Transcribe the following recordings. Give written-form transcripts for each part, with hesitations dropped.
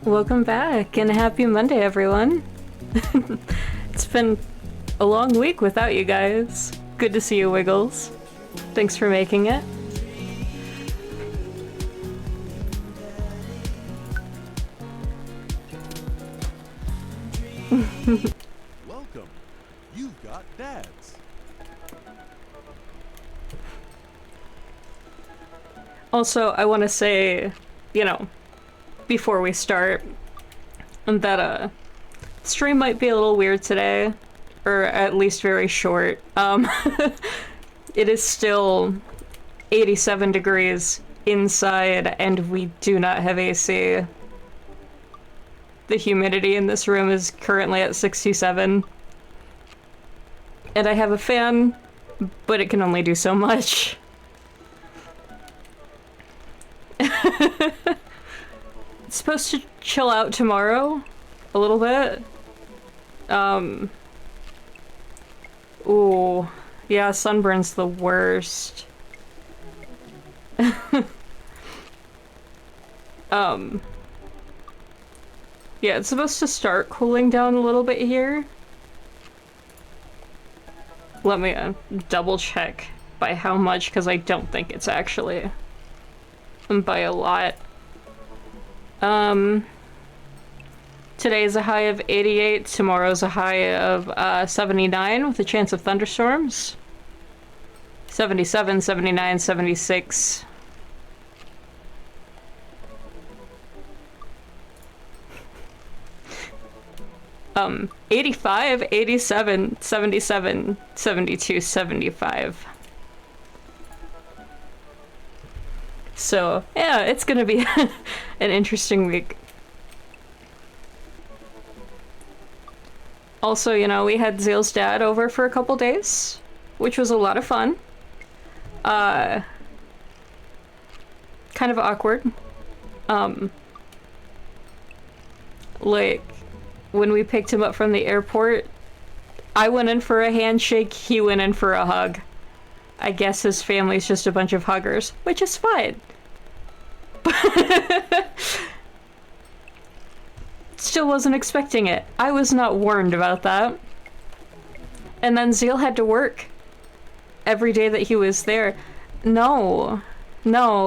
Welcome back, and happy Monday, everyone. It's been a long week without you guys. Good to see you, Wiggles. Thanks for making it. Welcome. You've got dads. Also, I want to say, before we start, that stream might be a little weird today, or at least very short. It is still 87 degrees inside, and we do not have AC. The humidity in this room is currently at 67. And I have a fan, but it can only do so much. It's supposed to chill out tomorrow a little bit. Ooh, yeah, sunburn's the worst. Yeah, it's supposed to start cooling down a little bit here. Let me double check by how much, because I don't think it's actually by a lot. Today's a high of 88, tomorrow's a high of 79 with a chance of thunderstorms. 77, 79, 76. 85, 87, 77, 72, 75. So, yeah, it's gonna be an interesting week. Also, we had Zeal's dad over for a couple days, which was a lot of fun. Kind of awkward. Like, when we picked him up from the airport, I went in for a handshake, he went in for a hug. I guess his family's just a bunch of huggers, which is fine. Still wasn't expecting it. I was not warned about that. And then Zeal had to work every day that he was there. No,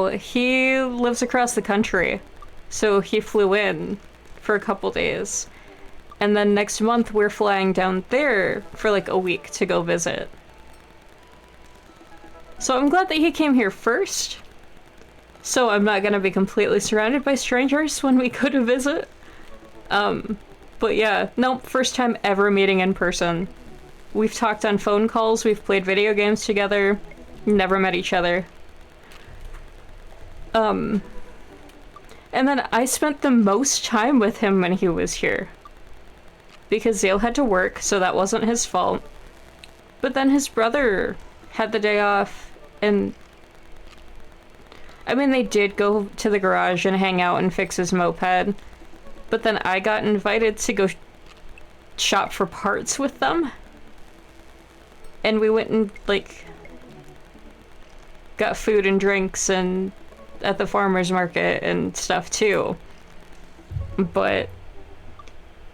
he lives across the country. So he flew in for a couple days. And then next month we're flying down there for like a week to go visit. So I'm glad that he came here first. So I'm not gonna be completely surrounded by strangers when we go to visit. But yeah, nope, first time ever meeting in person. We've talked on phone calls, we've played video games together, never met each other. And then I spent the most time with him when he was here. Because Zale had to work, so that wasn't his fault. But then his brother had the day off, and I mean, they did go to the garage and hang out and fix his moped, but then I got invited to go shop for parts with them, and we went and, like, got food and drinks and at the farmer's market and stuff too. But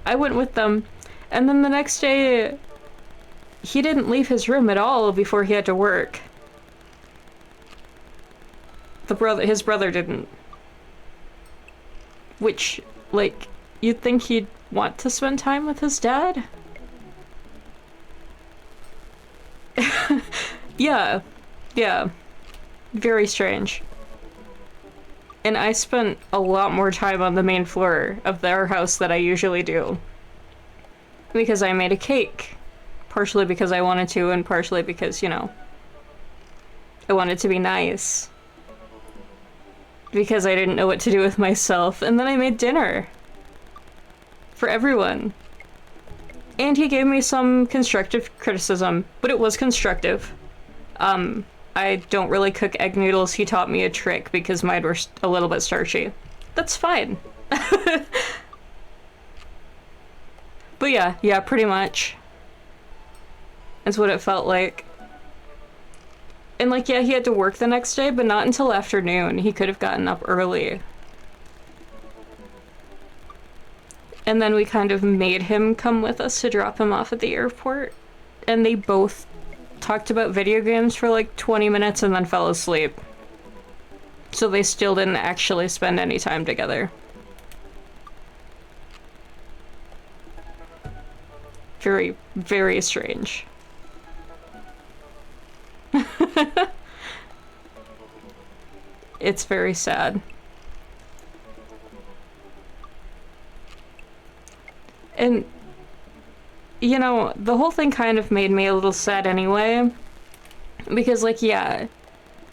I went with them, and then the next day he didn't leave his room at all before he had to work. His brother didn't. Which, like, you'd think he'd want to spend time with his dad? Yeah. Very strange. And I spent a lot more time on the main floor of their house than I usually do. Because I made a cake. Partially because I wanted to, and partially because, I wanted to be nice. Because I didn't know what to do with myself. And then I made dinner. For everyone. And he gave me some constructive criticism, but it was constructive. I don't really cook egg noodles. He taught me a trick because mine were a little bit starchy. That's fine. But yeah, pretty much. That's what it felt like. And like, yeah, he had to work the next day, but not until afternoon. He could have gotten up early. And then we kind of made him come with us to drop him off at the airport. And they both talked about video games for like 20 minutes and then fell asleep. So they still didn't actually spend any time together. Very, very strange. It's very sad. And, you know, the whole thing kind of made me a little sad anyway. Because, like, yeah,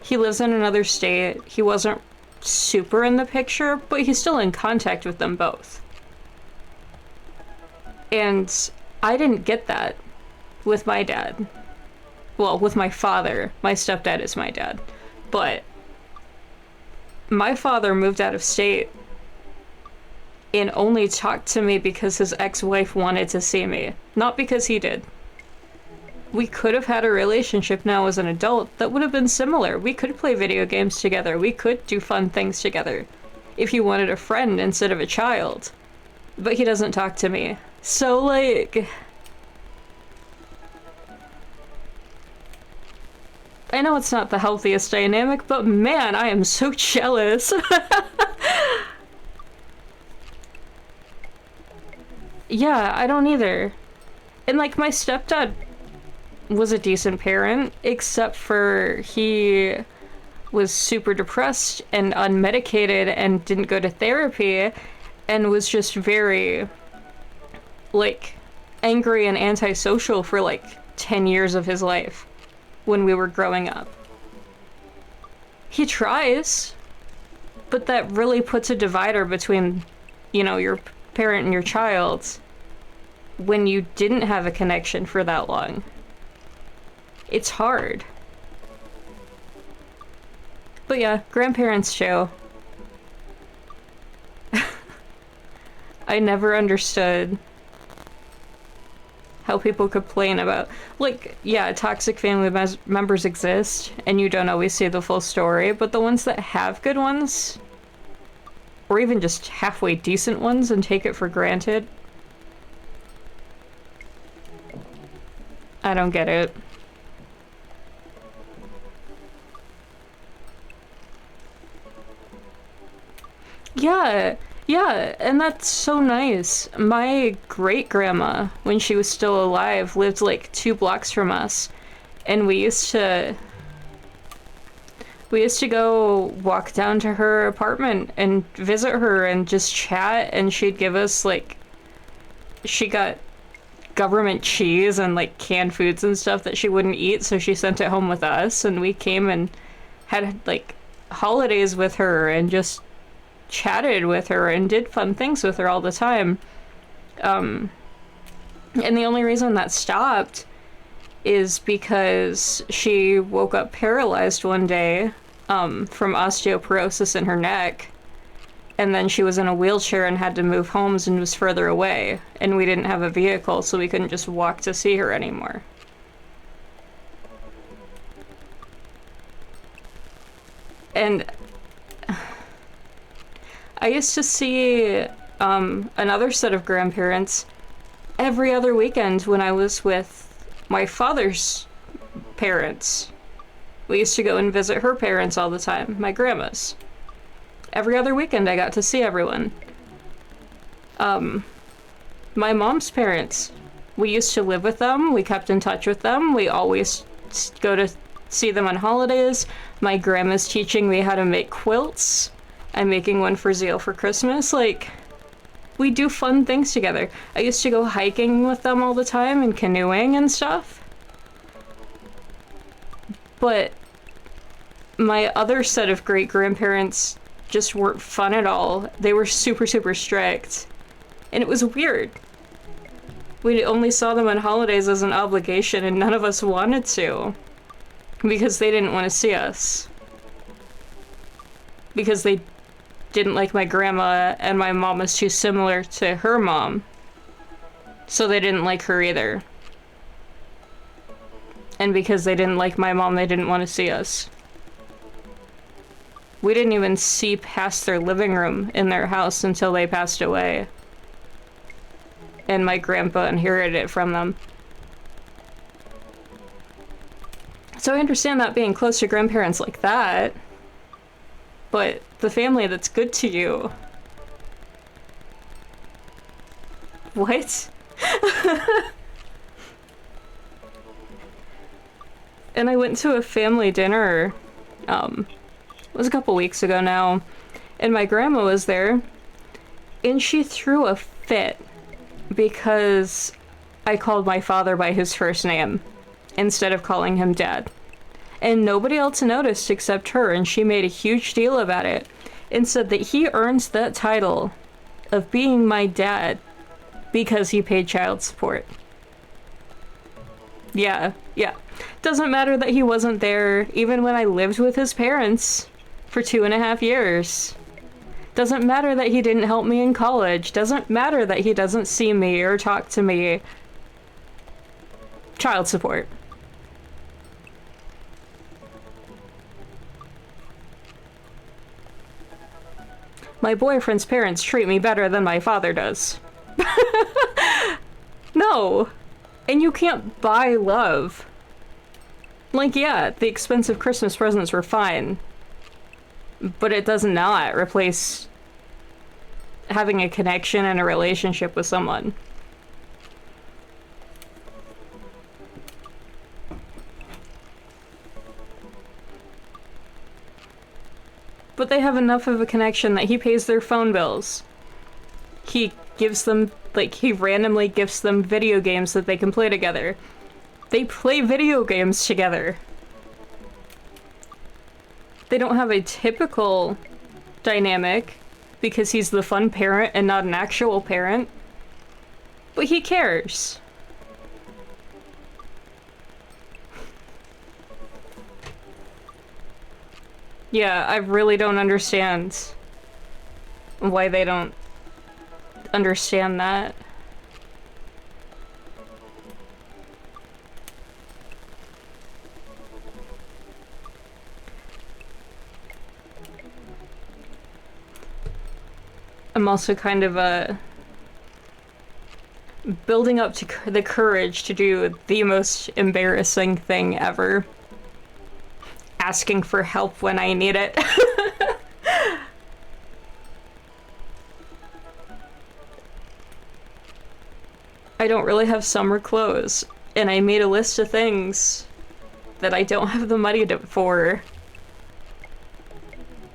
he lives in another state. He wasn't super in the picture, but he's still in contact with them both. And I didn't get that with my dad. Well, with my father. My stepdad is my dad. But my father moved out of state and only talked to me because his ex-wife wanted to see me. Not because he did. We could have had a relationship now as an adult that would have been similar. We could play video games together. We could do fun things together. If he wanted a friend instead of a child. But he doesn't talk to me. So, like... I know it's not the healthiest dynamic, but man, I am so jealous. Yeah, I don't either. And like, my stepdad was a decent parent, except for he was super depressed and unmedicated and didn't go to therapy and was just very, like, angry and antisocial for like 10 years of his life when we were growing up. He tries, but that really puts a divider between, you know, your parent and your child when you didn't have a connection for that long. It's hard. But yeah, grandparents too. I never understood how people complain about, like, yeah, toxic family members exist, and you don't always see the full story, but the ones that have good ones, or even just halfway decent ones and take it for granted, I don't get it. Yeah, yeah, and that's so nice. My great-grandma, when she was still alive, lived like 2 blocks from us, and we used to go walk down to her apartment and visit her and just chat, and she'd give us, like, she got government cheese and like canned foods and stuff that she wouldn't eat, so she sent it home with us, and we came and had like holidays with her and just chatted with her and did fun things with her all the time. And the only reason that stopped is because she woke up paralyzed one day from osteoporosis in her neck, and then she was in a wheelchair and had to move homes and was further away, and we didn't have a vehicle, so we couldn't just walk to see her anymore. And I used to see another set of grandparents every other weekend when I was with my father's parents. We used to go and visit her parents all the time, my grandma's. Every other weekend I got to see everyone. My mom's parents, we used to live with them, we kept in touch with them, we always go to see them on holidays. My grandma's teaching me how to make quilts. I'm making one for Zeal for Christmas. Like, we do fun things together. I used to go hiking with them all the time and canoeing and stuff. But my other set of great-grandparents just weren't fun at all. They were super, super strict. And it was weird. We only saw them on holidays as an obligation, and none of us wanted to. Because they didn't want to see us. Because they didn't like my grandma, and my mom was too similar to her mom. So they didn't like her either. And because they didn't like my mom, they didn't want to see us. We didn't even see past their living room in their house until they passed away. and my grandpa inherited it from them. So I understand that being close to grandparents like that, but the family that's good to you... What? And I went to a family dinner, it was a couple weeks ago now, and my grandma was there, and she threw a fit because I called my father by his first name instead of calling him Dad. And nobody else noticed except her, and she made a huge deal about it and said that he earns that title of being my dad because he paid child support. Yeah. Doesn't matter that he wasn't there even when I lived with his parents for 2.5 years. Doesn't matter that he didn't help me in college. Doesn't matter that he doesn't see me or talk to me. Child support. My boyfriend's parents treat me better than my father does. No. And you can't buy love. Like, yeah, the expensive Christmas presents were fine, but it does not replace having a connection and a relationship with someone. But they have enough of a connection that he pays their phone bills. He gives them, like, he randomly gifts them video games that they can play together. They play video games together. They don't have a typical dynamic because he's the fun parent and not an actual parent. But he cares. Yeah, I really don't understand why they don't understand that. I'm also kind of building up to the courage to do the most embarrassing thing ever. Asking for help when I need it. I don't really have summer clothes, and I made a list of things that I don't have the money for.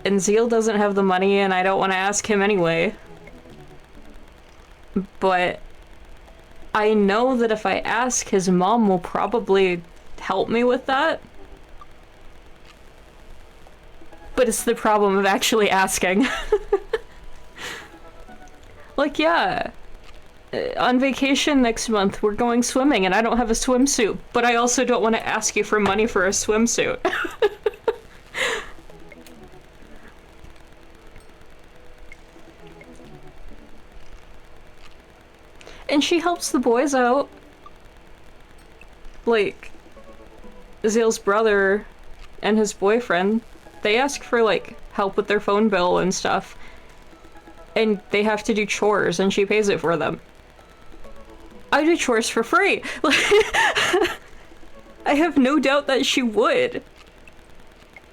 And Zeal doesn't have the money, and I don't want to ask him anyway. But I know that if I ask, his mom will probably help me with that. But it's the problem of actually asking. Like, yeah. On vacation next month, we're going swimming, and I don't have a swimsuit, but I also don't want to ask you for money for a swimsuit. And she helps the boys out. Like, Zeal's brother and his boyfriend, they ask for, like, help with their phone bill and stuff. And they have to do chores, and she pays it for them. I do chores for free! I have no doubt that she would.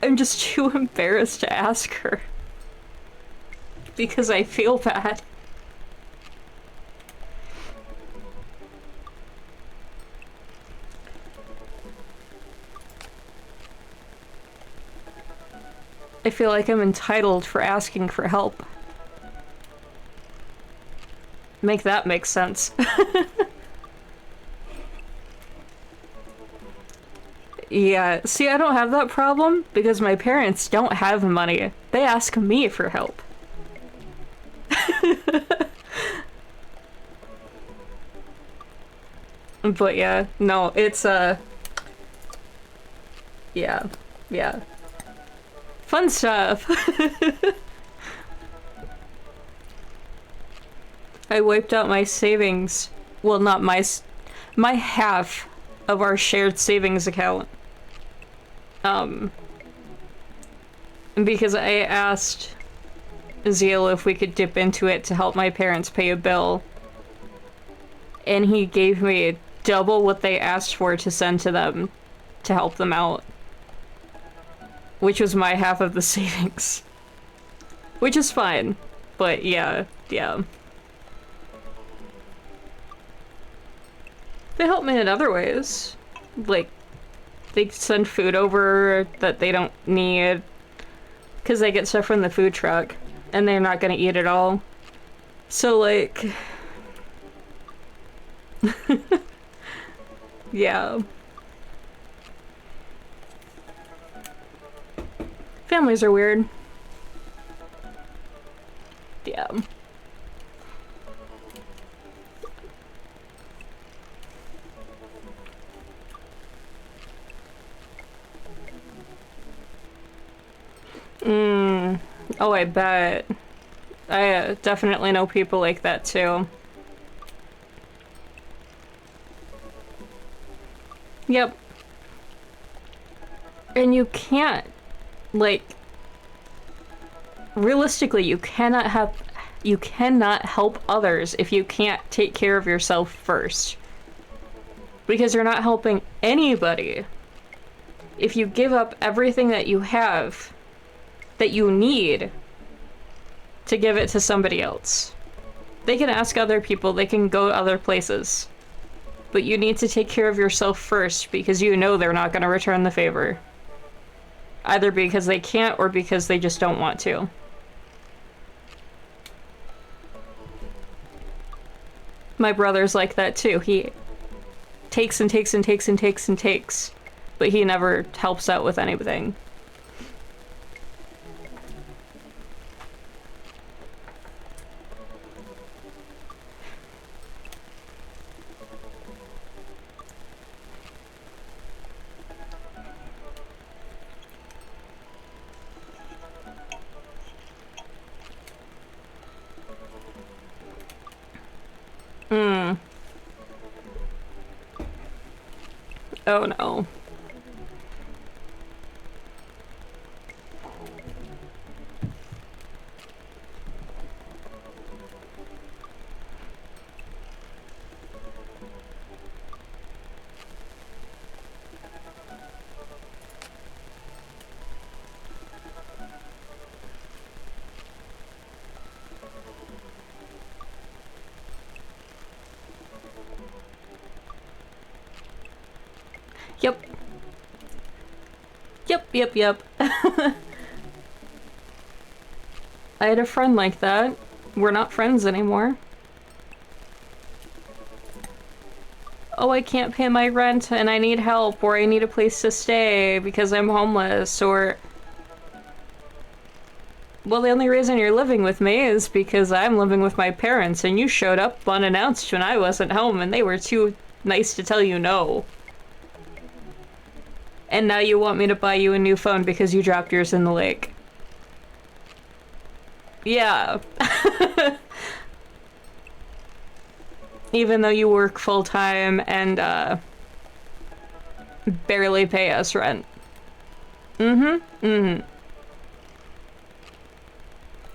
I'm just too embarrassed to ask her. Because I feel bad. I feel like I'm entitled for asking for help. Make that make sense. Yeah, see, I don't have that problem because my parents don't have money. They ask me for help. But yeah, no, it's yeah. Fun stuff. I wiped out my savings. Well, not my half of our shared savings account. Because I asked Zeal if we could dip into it to help my parents pay a bill. and he gave me double what they asked for to send to them to help them out, which was my half of the savings, which is fine, but yeah. They help me in other ways, like they send food over that they don't need because they get stuff from the food truck and they're not gonna eat it all. So like, yeah. Families are weird. Yeah. Oh, I bet. I definitely know people like that too. Yep. And you can't, like, realistically, you cannot help others if you can't take care of yourself first. Because you're not helping anybody. If you give up everything that you have, that you need, to give it to somebody else. They can ask other people, they can go other places. But you need to take care of yourself first because you know they're not going to return the favor. Either because they can't or because they just don't want to. My brother's like that too. He takes and takes and takes and takes and takes, but he never helps out with anything. Oh no. Yep. Yep. I had a friend like that. We're not friends anymore. Oh, I can't pay my rent and I need help, or I need a place to stay because I'm homeless, or... Well, the only reason you're living with me is because I'm living with my parents and you showed up unannounced when I wasn't home and they were too nice to tell you no. And now you want me to buy you a new phone because you dropped yours in the lake. Yeah. Even though you work full-time and, barely pay us rent.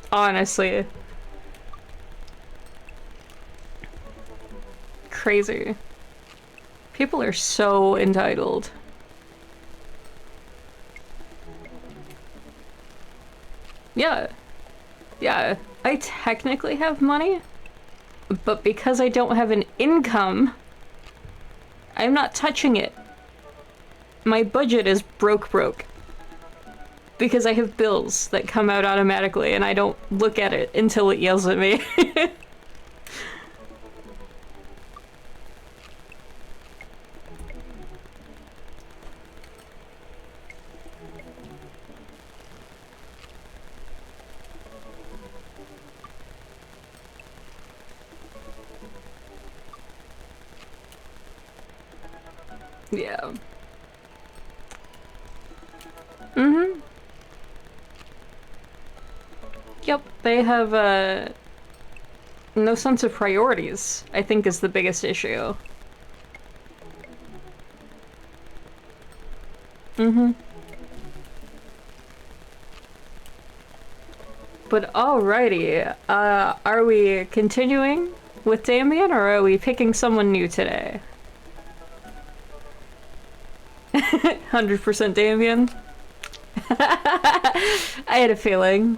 Honestly. Crazy. People are so entitled. Yeah, I technically have money, but because I don't have an income, I'm not touching it. My budget is broke. Because I have bills that come out automatically and I don't look at it until it yells at me. Yeah. Yep, they have, no sense of priorities, I think is the biggest issue. But alrighty, are we continuing with Damien, or are we picking someone new today? 100% Damien. I had a feeling.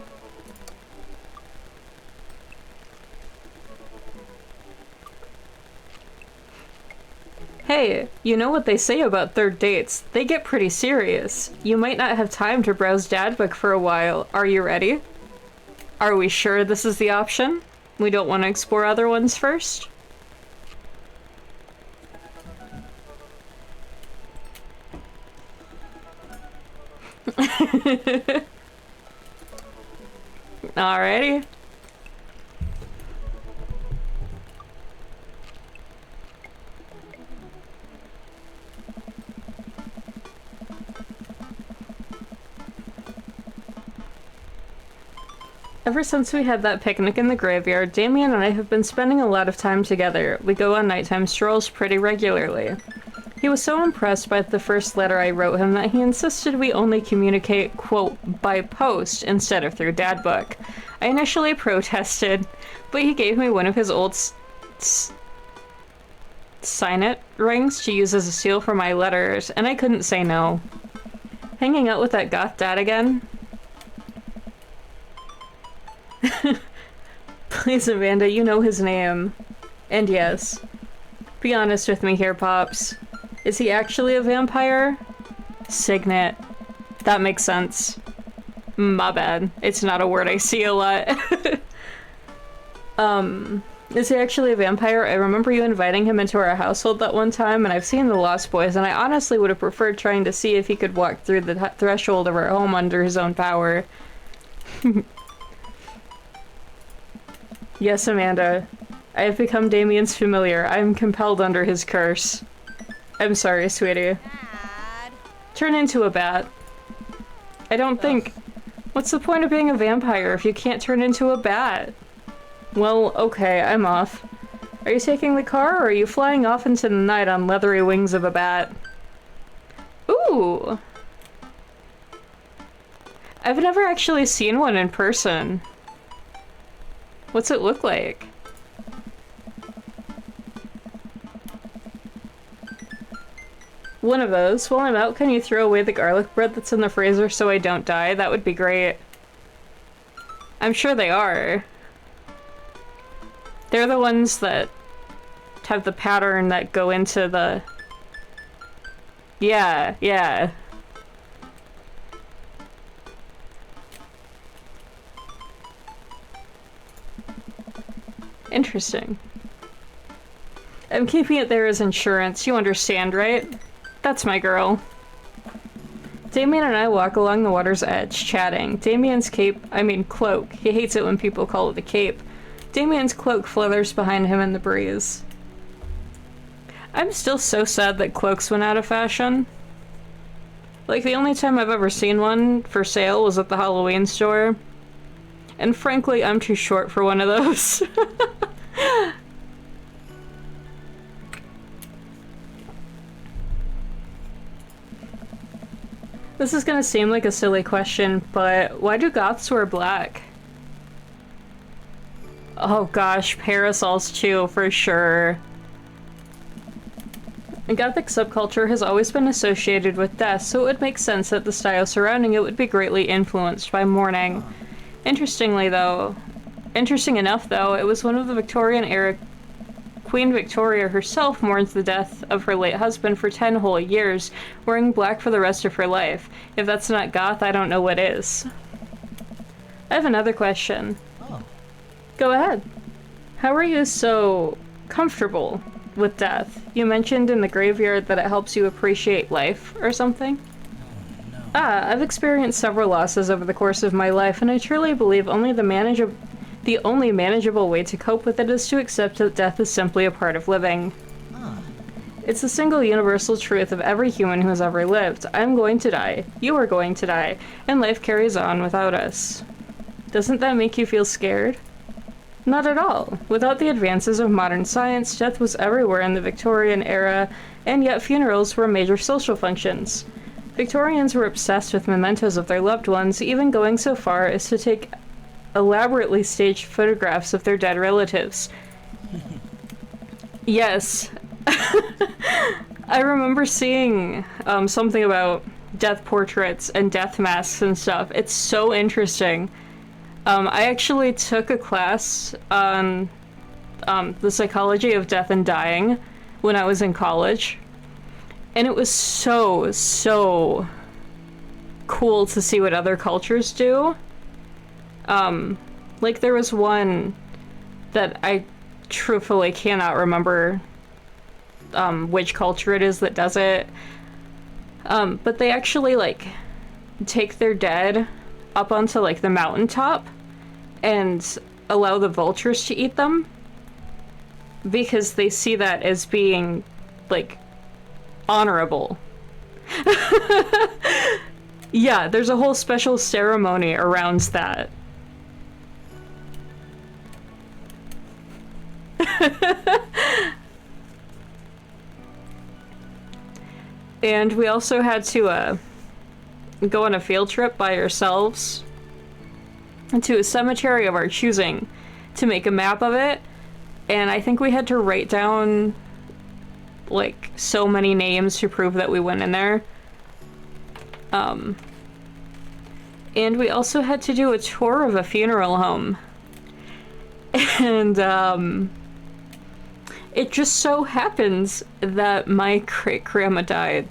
Hey, you know what they say about third dates? They get pretty serious. You might not have time to browse Dadbook for a while. Are you ready? Are we sure this is the option? We don't want to explore other ones first? Alrighty. Ever since we had that picnic in the graveyard, Damien and I have been spending a lot of time together. We go on nighttime strolls pretty regularly. He was so impressed by the first letter I wrote him that he insisted we only communicate, quote, by post instead of through Dadbook. I initially protested, but he gave me one of his old signet rings to use as a seal for my letters, and I couldn't say no. Hanging out with that goth dad again? Please, Amanda, you know his name. And yes, be honest with me here, Pops. Is he actually a vampire? Signet. That makes sense. My bad. It's not a word I see a lot. Is he actually a vampire? I remember you inviting him into our household that one time, and I've seen The Lost Boys, and I honestly would have preferred trying to see if he could walk through the threshold of our home under his own power. Yes, Amanda. I have become Damien's familiar. I am compelled under his curse. I'm sorry, sweetie. Dad. Turn into a bat. I don't think... What's the point of being a vampire if you can't turn into a bat? Well, okay, I'm off. Are you taking the car, or are you flying off into the night on leathery wings of a bat? Ooh! I've never actually seen one in person. What's it look like? One of those. While I'm out, can you throw away the garlic bread that's in the freezer so I don't die? That would be great. I'm sure they are. They're the ones that have the pattern that go into the... Yeah, yeah. Interesting. I'm keeping it there as insurance, you understand, right? That's my girl. Damien and I walk along the water's edge, chatting. Damien's cloak. He hates it when people call it a cape. Damien's cloak flutters behind him in the breeze. I'm still so sad that cloaks went out of fashion. Like, the only time I've ever seen one for sale was at the Halloween store. And frankly, I'm too short for one of those. This is gonna seem like a silly question, but why do goths wear black? Oh gosh, parasols too, for sure. Gothic subculture has always been associated with death, so it would make sense that the style surrounding it would be greatly influenced by mourning. Interesting enough though, it was one of the Victorian era. Queen Victoria herself mourns the death of her late husband for 10 whole years, wearing black for the rest of her life. If that's not goth, I don't know what is. I have another question. Oh. Go ahead. How are you so comfortable with death? You mentioned in the graveyard that it helps you appreciate life or something? No. I've experienced several losses over the course of my life, and I truly believe the only manageable way to cope with it is to accept that death is simply a part of living. It's the single universal truth of every human who has ever lived. I'm going to die, you are going to die, and life carries on without us. Doesn't that make you feel scared? Not at all. Without the advances of modern science, death was everywhere in the Victorian era, and yet funerals were major social functions. Victorians were obsessed with mementos of their loved ones, even going so far as to take elaborately staged photographs of their dead relatives. Yes. I remember seeing something about death portraits and death masks and stuff. It's so interesting. I actually took a class on the psychology of death and dying when I was in college. And it was so cool to see what other cultures do. Like there was one that I truthfully cannot remember which culture it is that does it. But they actually like take their dead up onto like the mountaintop and allow the vultures to eat them because they see that as being like honorable. Yeah, there's a whole special ceremony around that. And we also had to go on a field trip by ourselves to a cemetery of our choosing to make a map of it. And I think we had to write down like so many names to prove that we went in there. And we also had to do a tour of a funeral home. And it just so happens that my great-grandma died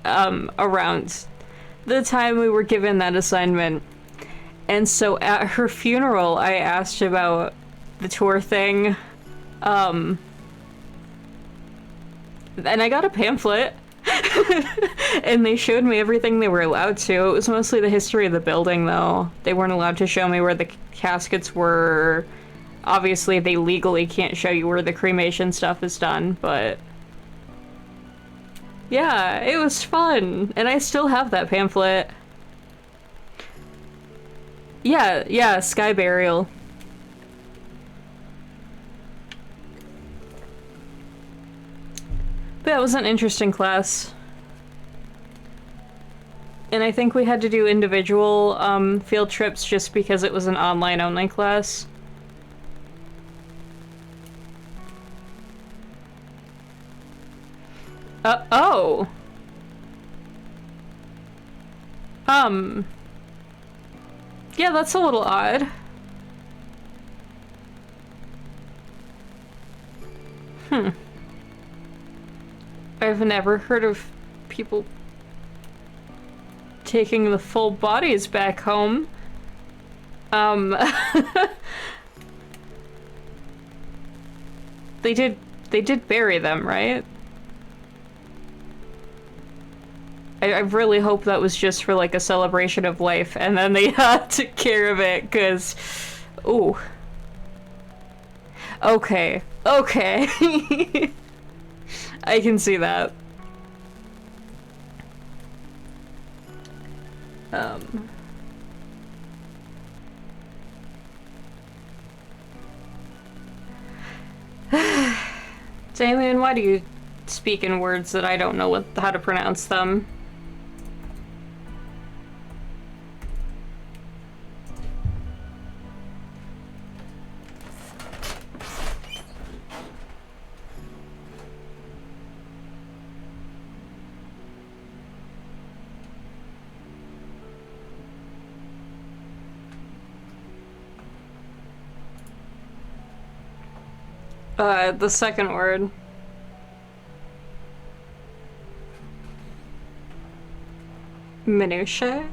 around the time we were given that assignment. And so at her funeral, I asked about the tour thing. And I got a pamphlet. And they showed me everything they were allowed to. It was mostly the history of the building, though. They weren't allowed to show me where the caskets were. Obviously, they legally can't show you where the cremation stuff is done, but... yeah, it was fun. And I still have that pamphlet. Yeah, Sky Burial. But it was an interesting class. And I think we had to do individual field trips just because it was an online-only class. Oh. Yeah, that's a little odd. I've never heard of people taking the full bodies back home. They did bury them, right? I really hope that was just for like a celebration of life and then they took care of it, cause ooh. Okay. I can see that. Damien, why do you speak in words that I don't know how to pronounce them? The second word. Minutiae?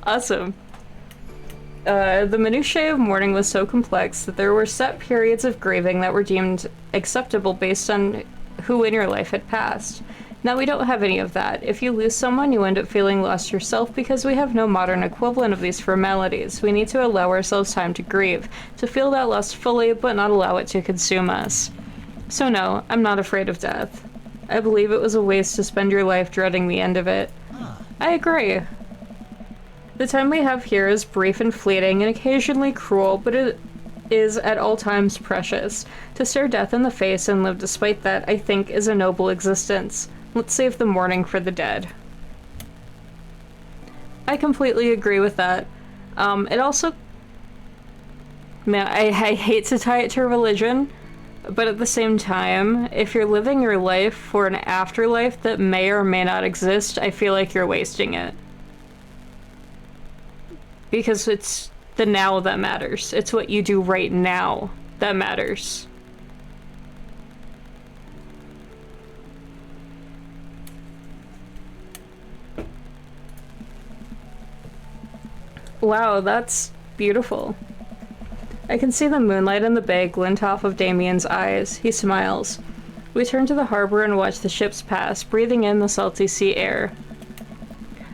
Awesome. The minutiae of mourning was so complex that there were set periods of grieving that were deemed acceptable based on who in your life had passed. Now we don't have any of that. If you lose someone, you end up feeling lost yourself because we have no modern equivalent of these formalities. We need to allow ourselves time to grieve, to feel that loss fully, but not allow it to consume us. So no, I'm not afraid of death. I believe it was a waste to spend your life dreading the end of it. I agree. The time we have here is brief and fleeting and occasionally cruel, but is at all times precious. To stare death in the face and live despite that, I think, is a noble existence. Let's save the mourning for the dead. I completely agree with that. It also... Man, I hate to tie it to religion, but at the same time, if you're living your life for an afterlife that may or may not exist, I feel like you're wasting it. Because it's the now that matters. It's what you do right now that matters. Wow, that's beautiful. I can see the moonlight in the bay glint off of Damien's eyes. He smiles. We turn to the harbor and watch the ships pass, breathing in the salty sea air.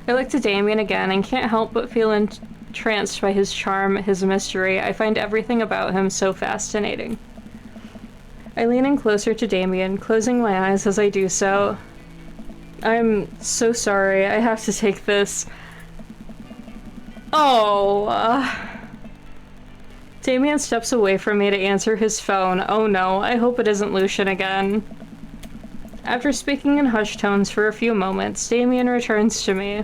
I look to Damien again and can't help but feel entranced by his charm, his mystery. I find everything about him so fascinating. I lean in closer to Damien, closing my eyes as I do so. I'm so sorry. I have to take this. Oh, Damien steps away from me to answer his phone. Oh no, I hope it isn't Lucian again. After speaking in hushed tones for a few moments, Damien returns to me.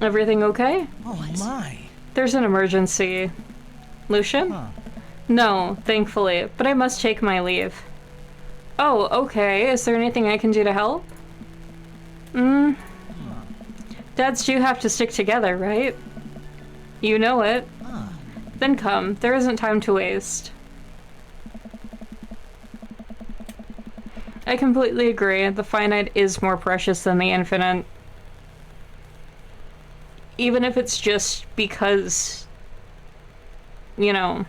Everything okay? Oh my. There's an emergency. Lucian? Huh. No, thankfully, but I must take my leave. Oh, okay. Is there anything I can do to help? Dads do have to stick together, right? You know it. Huh. Then come. There isn't time to waste. I completely agree. The finite is more precious than the infinite. Even if it's just because, you know...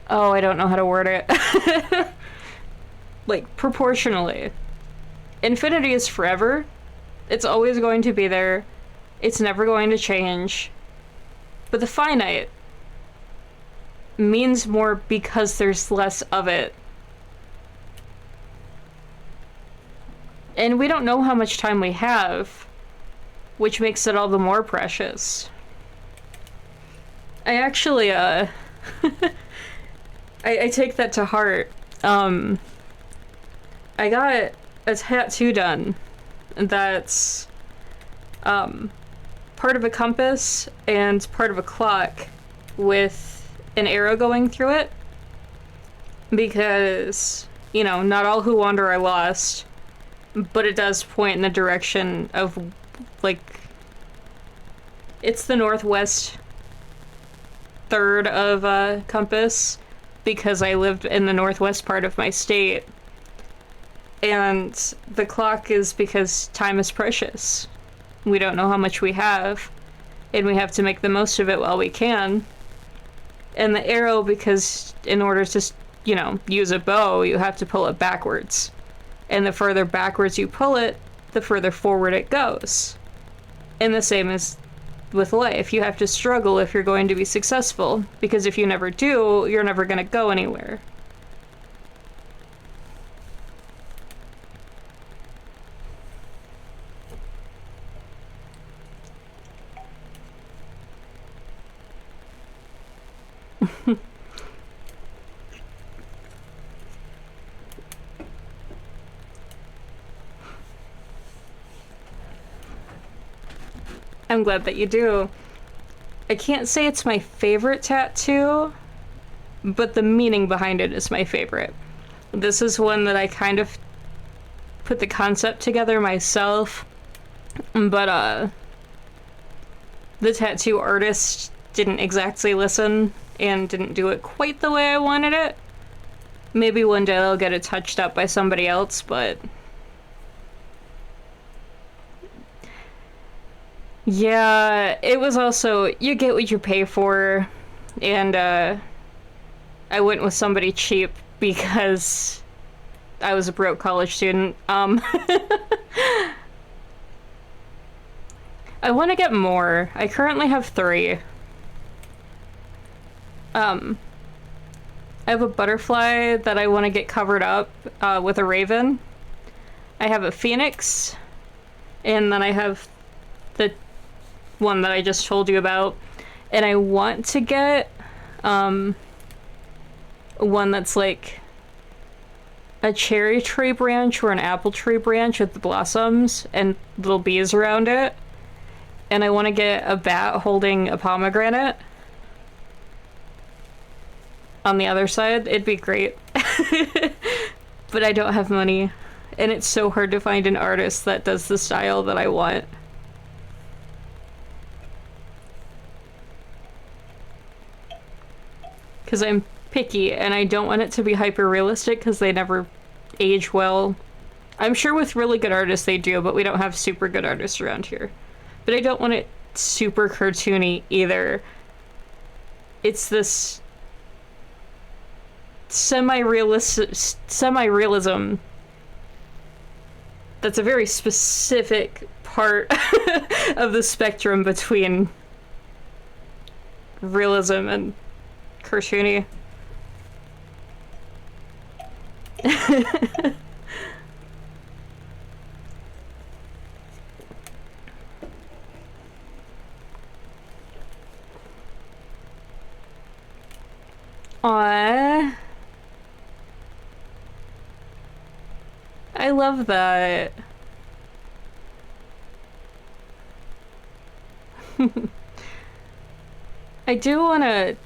Oh, I don't know how to word it. Like, proportionally. Infinity is forever. It's always going to be there. It's never going to change. But the finite means more because there's less of it. And we don't know how much time we have, which makes it all the more precious. I actually, I take that to heart. I got a tattoo done that's part of a compass and part of a clock with an arrow going through it, because, you know, not all who wander are lost, but it does point in the direction of, like, it's the northwest third of a compass, because I lived in the northwest part of my state. And the clock is because time is precious. We don't know how much we have, and we have to make the most of it while we can. And the arrow, because in order to, you know, use a bow, you have to pull it backwards. And the further backwards you pull it, the further forward it goes. And the same as with life. You have to struggle if you're going to be successful, because if you never do, you're never going to go anywhere. I'm glad that you do. I can't say it's my favorite tattoo, but the meaning behind it is my favorite. This is one that I kind of put the concept together myself, but the tattoo artist didn't exactly listen and didn't do it quite the way I wanted it. Maybe one day I'll get it touched up by somebody else, but... Yeah, it was also, you get what you pay for, and I went with somebody cheap because I was a broke college student. I want to get more. I currently have 3. I have a butterfly that I want to get covered up with a raven. I have a phoenix, and then I have the one that I just told you about. And I want to get one that's like a cherry tree branch or an apple tree branch with the blossoms and little bees around it. And I want to get a bat holding a pomegranate on the other side. It'd be great. But I don't have money. And it's so hard to find an artist that does the style that I want. Because I'm picky and I don't want it to be hyper realistic because they never age well. I'm sure with really good artists they do, but we don't have super good artists around here. But I don't want it super cartoony either. It's this semi-realism that's a very specific part of the spectrum between realism and cartoony. Aww. I love that. I do want to,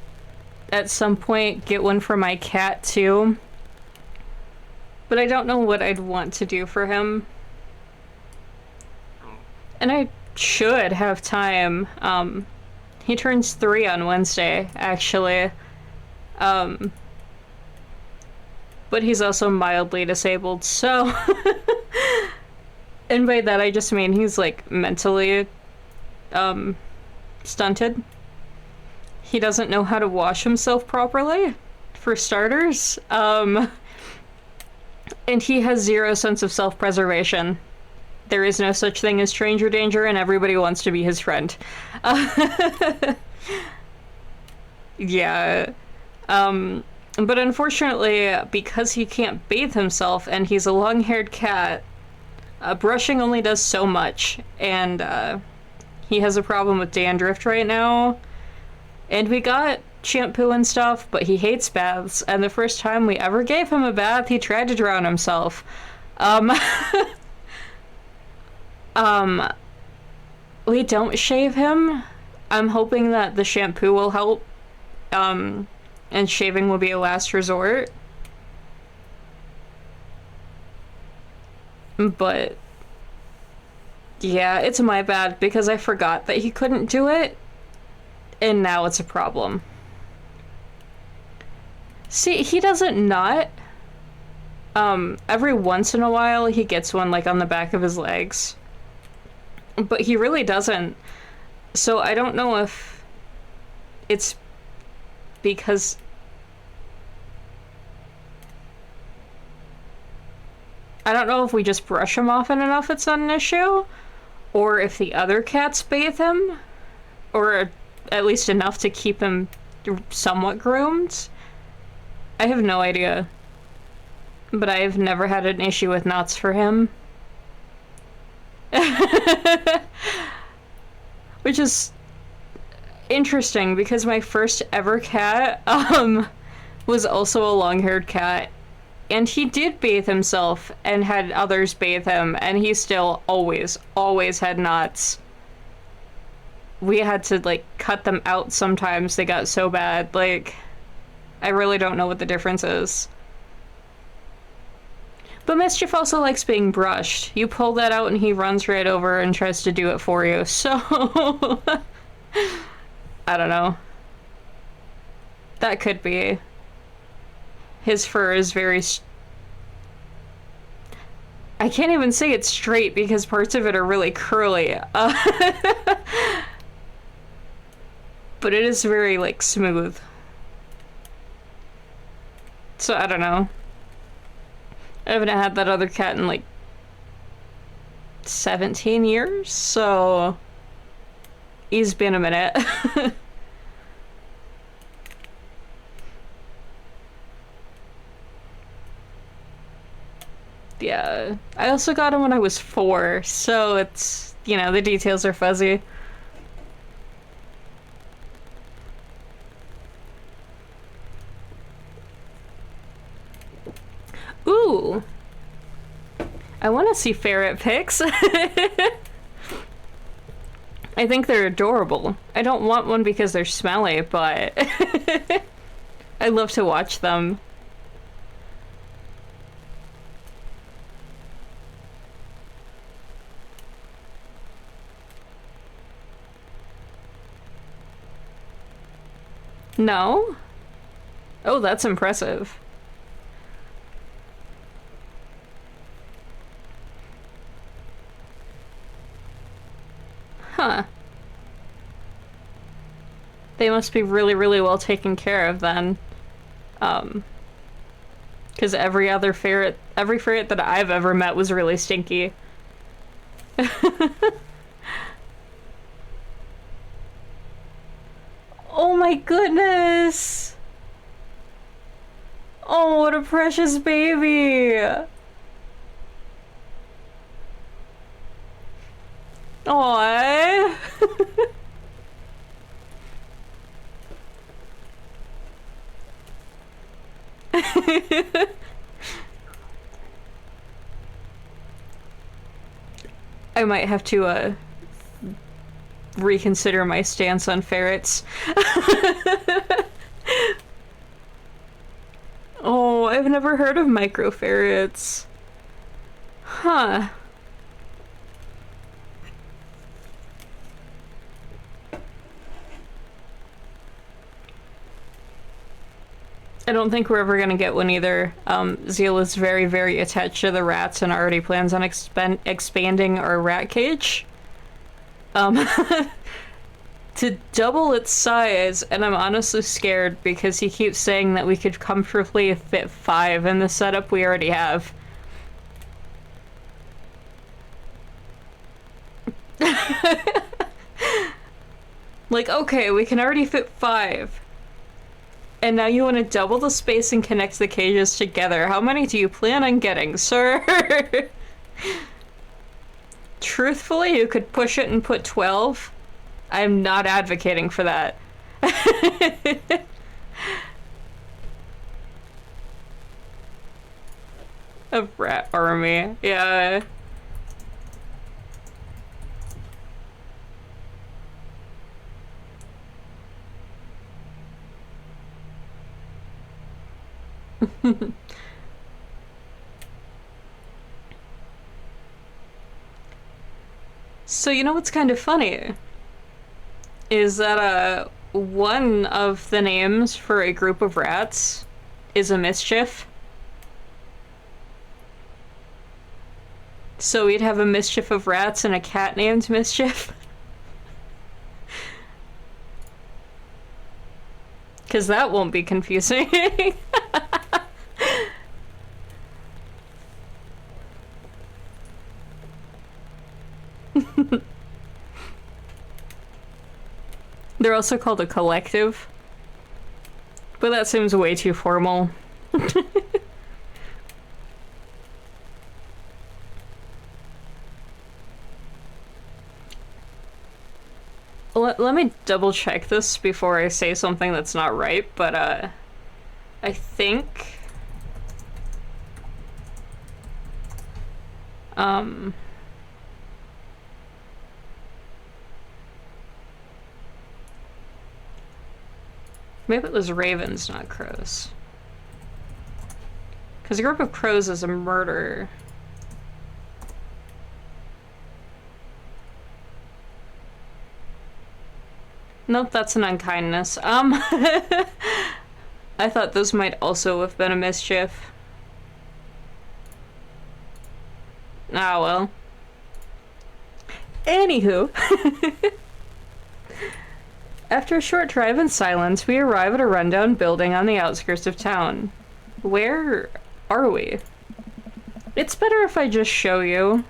at some point, get one for my cat, too. But I don't know what I'd want to do for him. And I should have time. He turns 3 on Wednesday, actually. But he's also mildly disabled, so... And by that I just mean he's, like, mentally, stunted. He doesn't know how to wash himself properly, for starters. And he has 0 sense of self-preservation. There is no such thing as stranger danger, and everybody wants to be his friend. Yeah. But unfortunately, because he can't bathe himself and he's a long-haired cat, brushing only does so much, and he has a problem with dandruff right now. And we got shampoo and stuff, but he hates baths, and the first time we ever gave him a bath, he tried to drown himself. We don't shave him. I'm hoping that the shampoo will help, and shaving will be a last resort. But yeah, it's my bad because I forgot that he couldn't do it, and now it's a problem. See, he doesn't not. Every once in a while he gets one like on the back of his legs, but he really doesn't. So I don't know if it's because I don't know if we just brush him often enough it's not an issue, or if the other cats bathe him, or at least enough to keep him somewhat groomed. I have no idea. But I have never had an issue with knots for him. Which is interesting because my first ever cat was also a long-haired cat, and he did bathe himself and had others bathe him, and he still always had knots. We had to like cut them out sometimes, they got so bad. Like, I really don't know what the difference is. But Mischief also likes being brushed. You pull that out and he runs right over and tries to do it for you, so... I don't know. That could be. His fur is very... I can't even say it's straight because parts of it are really curly. But it is very, like, smooth. So, I don't know. I haven't had that other cat in like 17 years, so he's been a minute. Yeah, I also got him when I was 4, so it's, you know, the details are fuzzy. Ooh. I want to see ferret pics. I think they're adorable. I don't want one because they're smelly, but I love to watch them. No? Oh, that's impressive. Huh. They must be really, really well taken care of then. Because every ferret that I've ever met was really stinky. Oh my goodness! Oh, what a precious baby! Aww. I might have to, reconsider my stance on ferrets. Oh, I've never heard of micro ferrets. Huh. I don't think we're ever gonna get one either. Zeal is very, very attached to the rats and already plans on expanding our rat cage. To double its size, and I'm honestly scared because he keeps saying that we could comfortably fit 5 in the setup we already have. Like, okay, we can already fit 5. And now you want to double the space and connect the cages together. How many do you plan on getting, sir? Truthfully, you could push it and put 12. I'm not advocating for that. A rat army, yeah. So you know what's kind of funny? Is that one of the names for a group of rats is a mischief. So we'd have a mischief of rats and a cat named Mischief. Because that won't be confusing. They're also called a collective. But that seems way too formal. Let me double check this before I say something that's not right, but I think maybe it was ravens, not crows. Because a group of crows is a murder. Nope, that's an unkindness. I thought those might also have been a mischief. Ah, well. Anywho. After a short drive in silence, we arrive at a rundown building on the outskirts of town. Where are we? It's better if I just show you.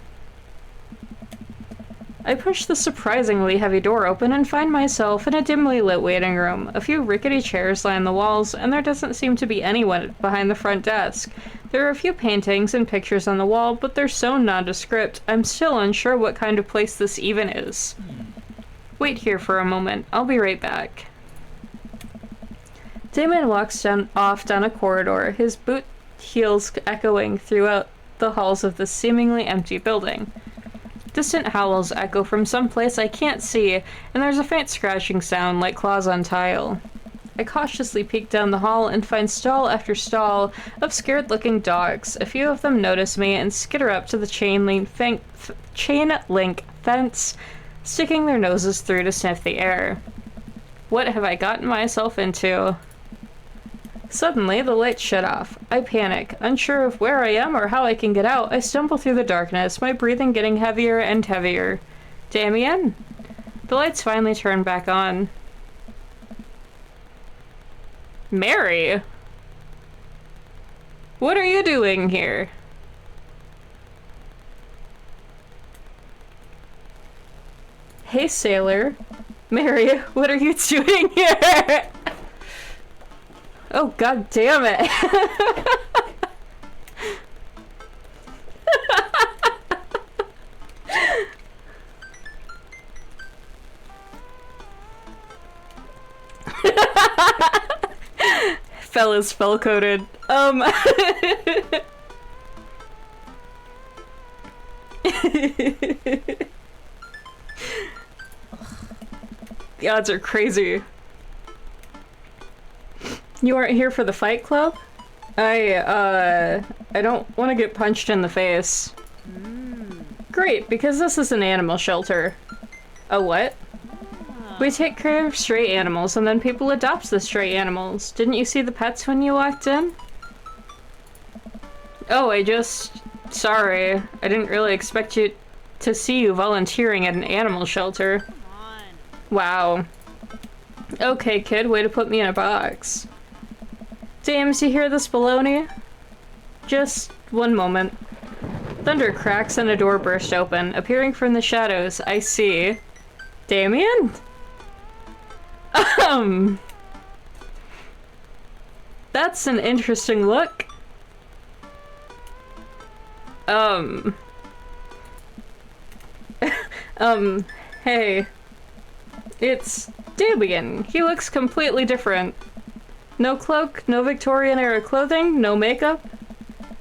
I push the surprisingly heavy door open and find myself in a dimly lit waiting room. A few rickety chairs line the walls, and there doesn't seem to be anyone behind the front desk. There are a few paintings and pictures on the wall, but they're so nondescript, I'm still unsure what kind of place this even is. Wait here for a moment. I'll be right back. Damien walks off down a corridor, his heels echoing throughout the halls of this seemingly empty building. Distant howls echo from someplace I can't see, and there's a faint scratching sound like claws on tile. I cautiously peek down the hall and find stall after stall of scared-looking dogs. A few of them notice me and skitter up to the chain link fence, sticking their noses through to sniff the air. What have I gotten myself into? Suddenly, the lights shut off. I panic. Unsure of where I am or how I can get out, I stumble through the darkness, my breathing getting heavier and heavier. Damien? The lights finally turn back on. Mary? What are you doing here? Hey, sailor. Mary, what are you doing here? Oh, god damn it. Fella's spell-coded. The odds are crazy. You aren't here for the fight club? I don't want to get punched in the face. Great, because this is an animal shelter. A what? We take care of stray animals, and then people adopt the stray animals. Didn't you see the pets when you walked in? Oh, sorry. I didn't really expect you to see you volunteering at an animal shelter. Wow. Okay, kid, way to put me in a box. James, you hear this baloney? Just one moment. Thunder cracks and a door bursts open. Appearing from the shadows, I see... Damien? That's an interesting look. Hey. It's Damien. He looks completely different. No cloak, no Victorian-era clothing, no makeup.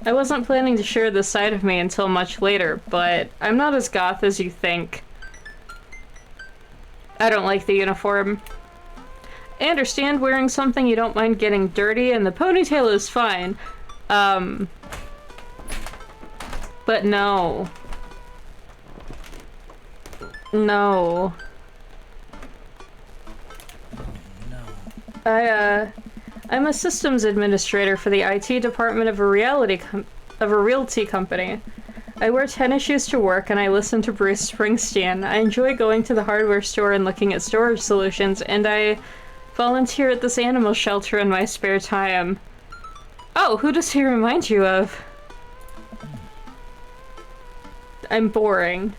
I wasn't planning to share this side of me until much later, but I'm not as goth as you think. I don't like the uniform. I understand wearing something you don't mind getting dirty, and the ponytail is fine. But no. No. I'm a systems administrator for the IT department of a realty company. I wear tennis shoes to work and I listen to Bruce Springsteen. I enjoy going to the hardware store and looking at storage solutions, and I volunteer at this animal shelter in my spare time. Oh, who does he remind you of? I'm boring.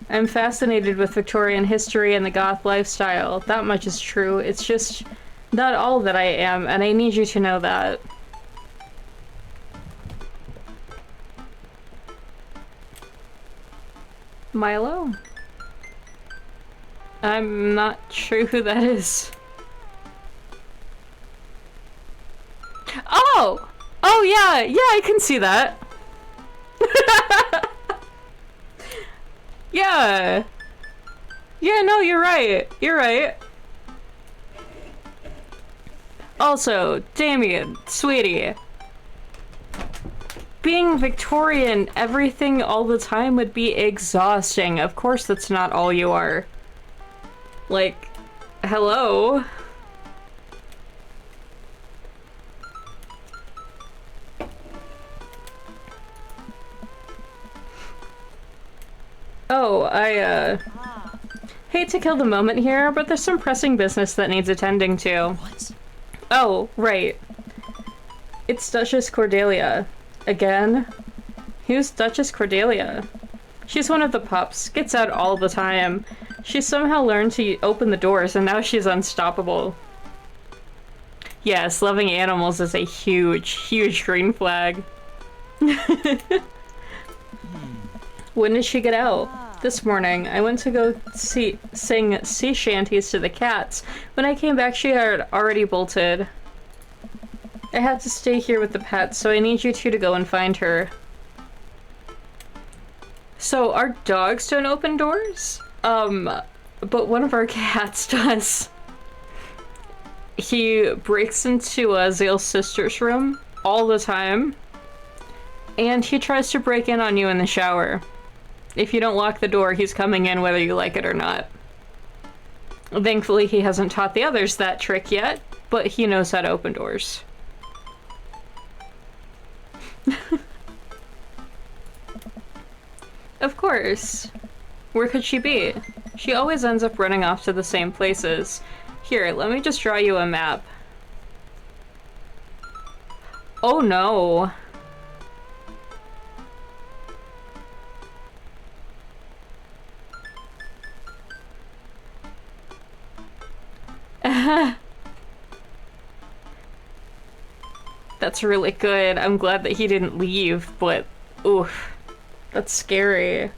I'm fascinated with Victorian history and the goth lifestyle. That much is true. It's just not all that I am, and I need you to know that. Milo? I'm not sure who that is. Oh! Oh yeah, yeah, I can see that. Yeah. Yeah, no, you're right. You're right. Also, Damien, sweetie. Being Victorian everything all the time would be exhausting. Of course that's not all you are. Like, hello? Oh, I hate to kill the moment here, but there's some pressing business that needs attending to. What? Oh, right. It's Duchess Cordelia. Again? Who's Duchess Cordelia? She's one of the pups. Gets out all the time. She somehow learned to open the doors, and now she's unstoppable. Yes, loving animals is a huge, huge green flag. When did she get out? This morning. I went to go sing sea shanties to the cats. When I came back, she had already bolted. I have to stay here with the pets, so I need you two to go and find her. So our dogs don't open doors? But one of our cats does. He breaks into Zale's sister's room all the time, and he tries to break in on you in the shower. If you don't lock the door, he's coming in whether you like it or not. Thankfully, he hasn't taught the others that trick yet, but he knows how to open doors. Of course. Where could she be? She always ends up running off to the same places. Here, let me just draw you a map. Oh no. That's really good. I'm glad that he didn't leave, but oof. That's scary.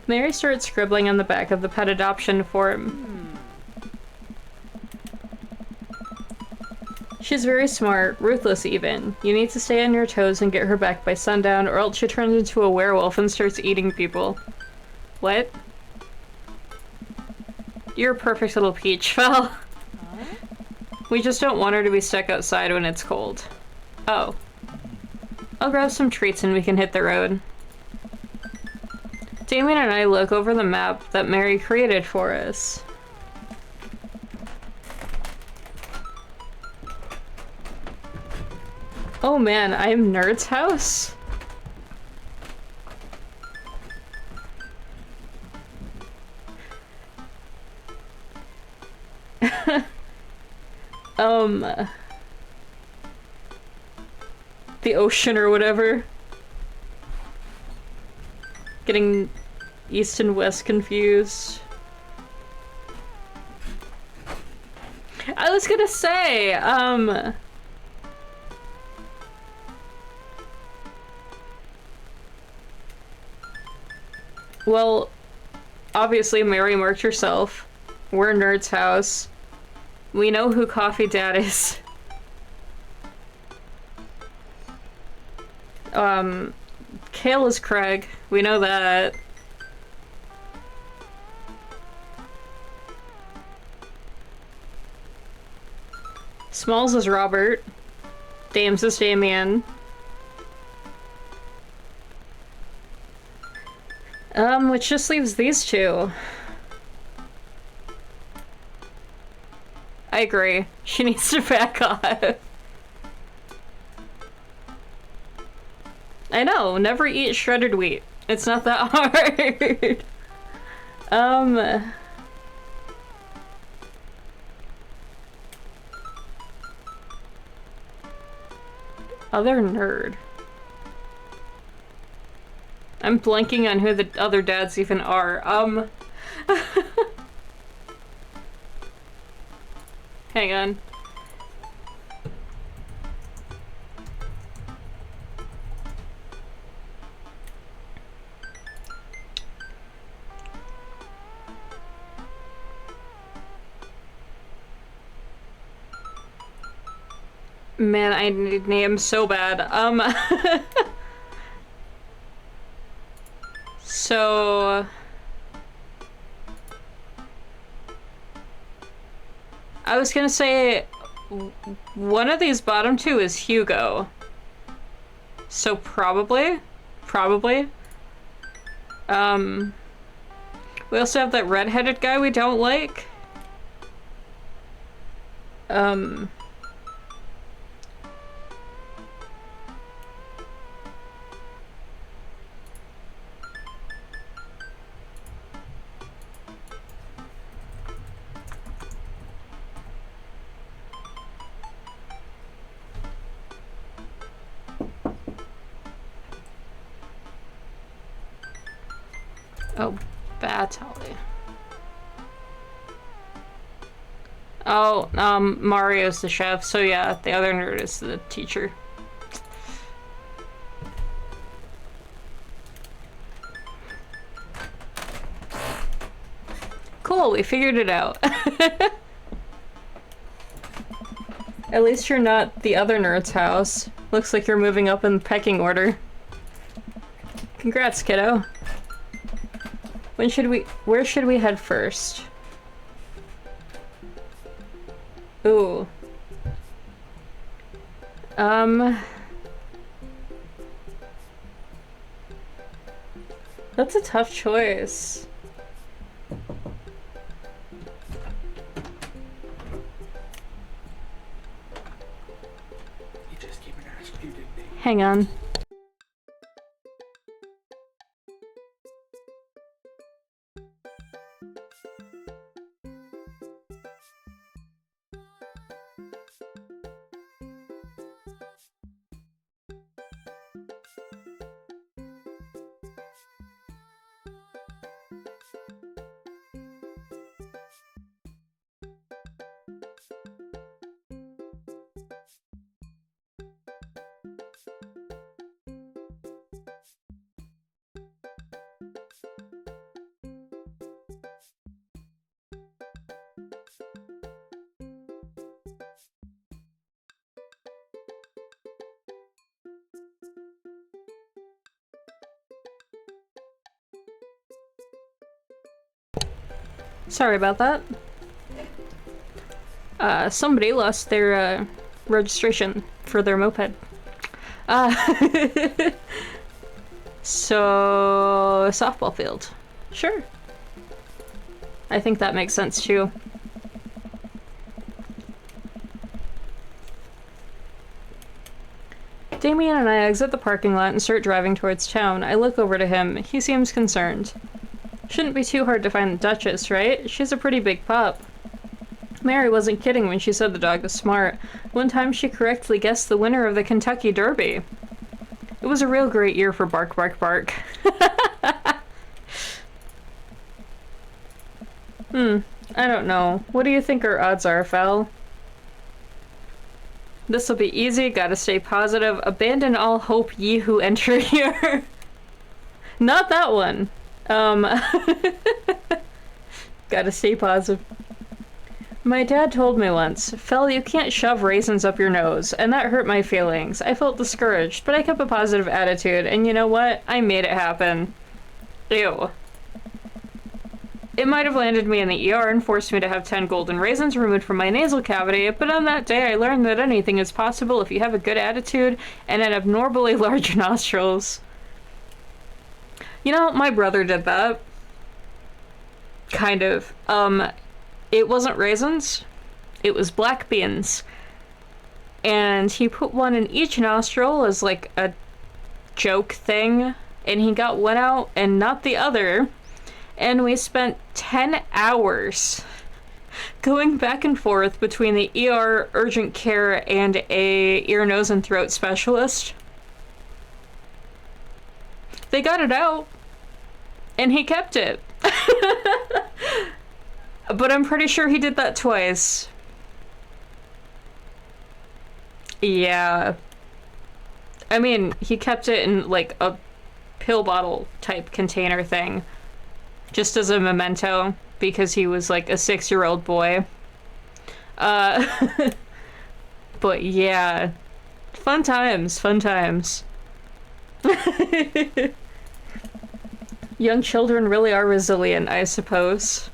Mary starts scribbling on the back of the pet adoption form. She's very smart, ruthless even. You need to stay on your toes and get her back by sundown, or else she turns into a werewolf and starts eating people. What? You're a perfect little peach, Fel. We just don't want her to be stuck outside when it's cold. Oh. I'll grab some treats and we can hit the road. Damien and I look over the map that Mary created for us. Oh man, I'm Nerd's house? The ocean or whatever. Getting east and west confused. I was gonna say, well, obviously Mary marked herself. We're Nerd's house. We know who Coffee Dad is. Kale is Craig. We know that. Smalls is Robert. Dames is Damien. Which just leaves these two. I agree. She needs to back off. I know, never eat shredded wheat. It's not that hard. Other nerd. I'm blanking on who the other dads even are. Hang on. Man, I need names so bad. So... I was gonna say, one of these bottom two is Hugo. So probably. Probably. We also have that redheaded guy we don't like. Oh, Batali. Oh, Mario's the chef, so yeah, the other nerd is the teacher. Cool, we figured it out. At least you're not the other nerd's house. Looks like you're moving up in the pecking order. Congrats, kiddo. Where should we head first? Ooh. That's a tough choice. He just came and asked you, didn't he? Hang on. Sorry about that. Somebody lost their registration for their moped. So, softball field. Sure. I think that makes sense too. Damien and I exit the parking lot and start driving towards town. I look over to him. He seems concerned. Shouldn't be too hard to find the Duchess, right? She's a pretty big pup. Mary wasn't kidding when she said the dog was smart. One time she correctly guessed the winner of the Kentucky Derby. It was a real great year for Bark Bark Bark. I don't know. What do you think our odds are, Fel? This'll be easy, gotta stay positive. Abandon all hope, ye who enter here. Not that one. Gotta stay positive. My dad told me once, Fel, you can't shove raisins up your nose, and that hurt my feelings. I felt discouraged, but I kept a positive attitude, and you know what? I made it happen. Ew. It might have landed me in the ER and forced me to have 10 golden raisins removed from my nasal cavity, but on that day I learned that anything is possible if you have a good attitude and an abnormally large nostrils. You know, my brother did that. Kind of. It wasn't raisins. It was black beans. And he put one in each nostril as like a joke thing. And he got one out and not the other. And we spent 10 hours going back and forth between the ER, urgent care, and a ear, nose, and throat specialist. They got it out. And he kept it. But I'm pretty sure he did that twice. Yeah. I mean, he kept it in like a pill bottle type container thing. Just as a memento, because he was like a 6-year-old boy. But yeah. Fun times, fun times. Young children really are resilient, I suppose.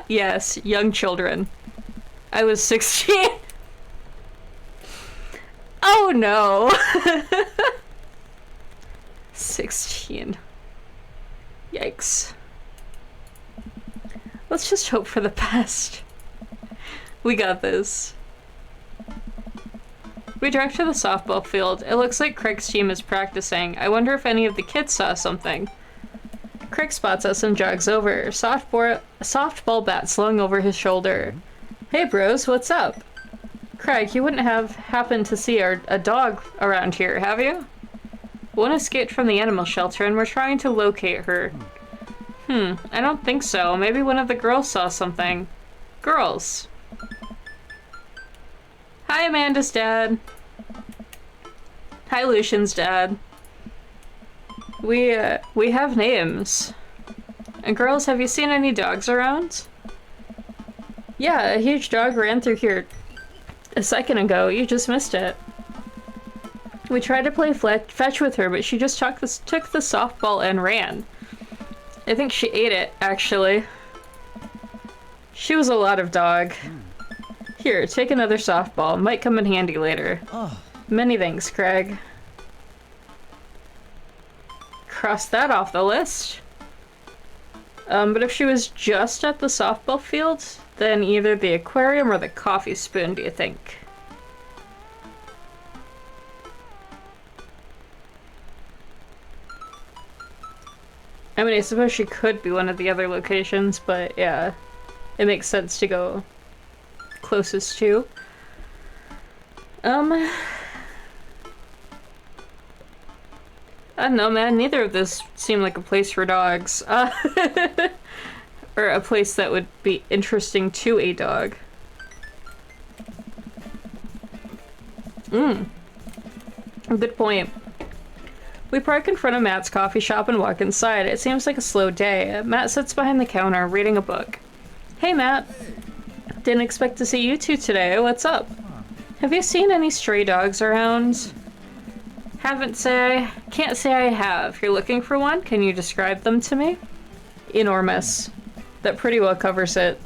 Yes, young children. I was 16. Oh no! 16. Yikes. Let's just hope for the best. We got this. We drive to the softball field. It looks like Craig's team is practicing. I wonder if any of the kids saw something. Craig spots us and jogs over, softball bat slung over his shoulder. Hey bros, what's up? Craig, you wouldn't have happened to see a dog around here, have you? One escaped from the animal shelter and we're trying to locate her. I don't think so. Maybe one of the girls saw something. Girls. Hi, Amanda's dad. Hi, Lucian's dad. We have names. And girls, have you seen any dogs around? Yeah, a huge dog ran through here A second ago, you just missed it. We tried to play fetch with her, but she just took the softball and ran. I think she ate it, actually. She was a lot of dog. Here, take another softball. Might come in handy later. Many thanks, Craig. Cross that off the list. But if she was just at the softball field, then either the aquarium or the coffee spoon, do you think? I mean, I suppose she could be one of the other locations, but yeah, it makes sense to go closest to. I don't know, man. Neither of this seem like a place for dogs. Or a place that would be interesting to a dog. Good point. We park in front of Matt's coffee shop and walk inside. It seems like a slow day. Matt sits behind the counter, reading a book. Hey, Matt. Didn't expect to see you two today. What's up? Have you seen any stray dogs around? Can't say I have. You're looking for one? Can you describe them to me? Enormous. That pretty well covers it.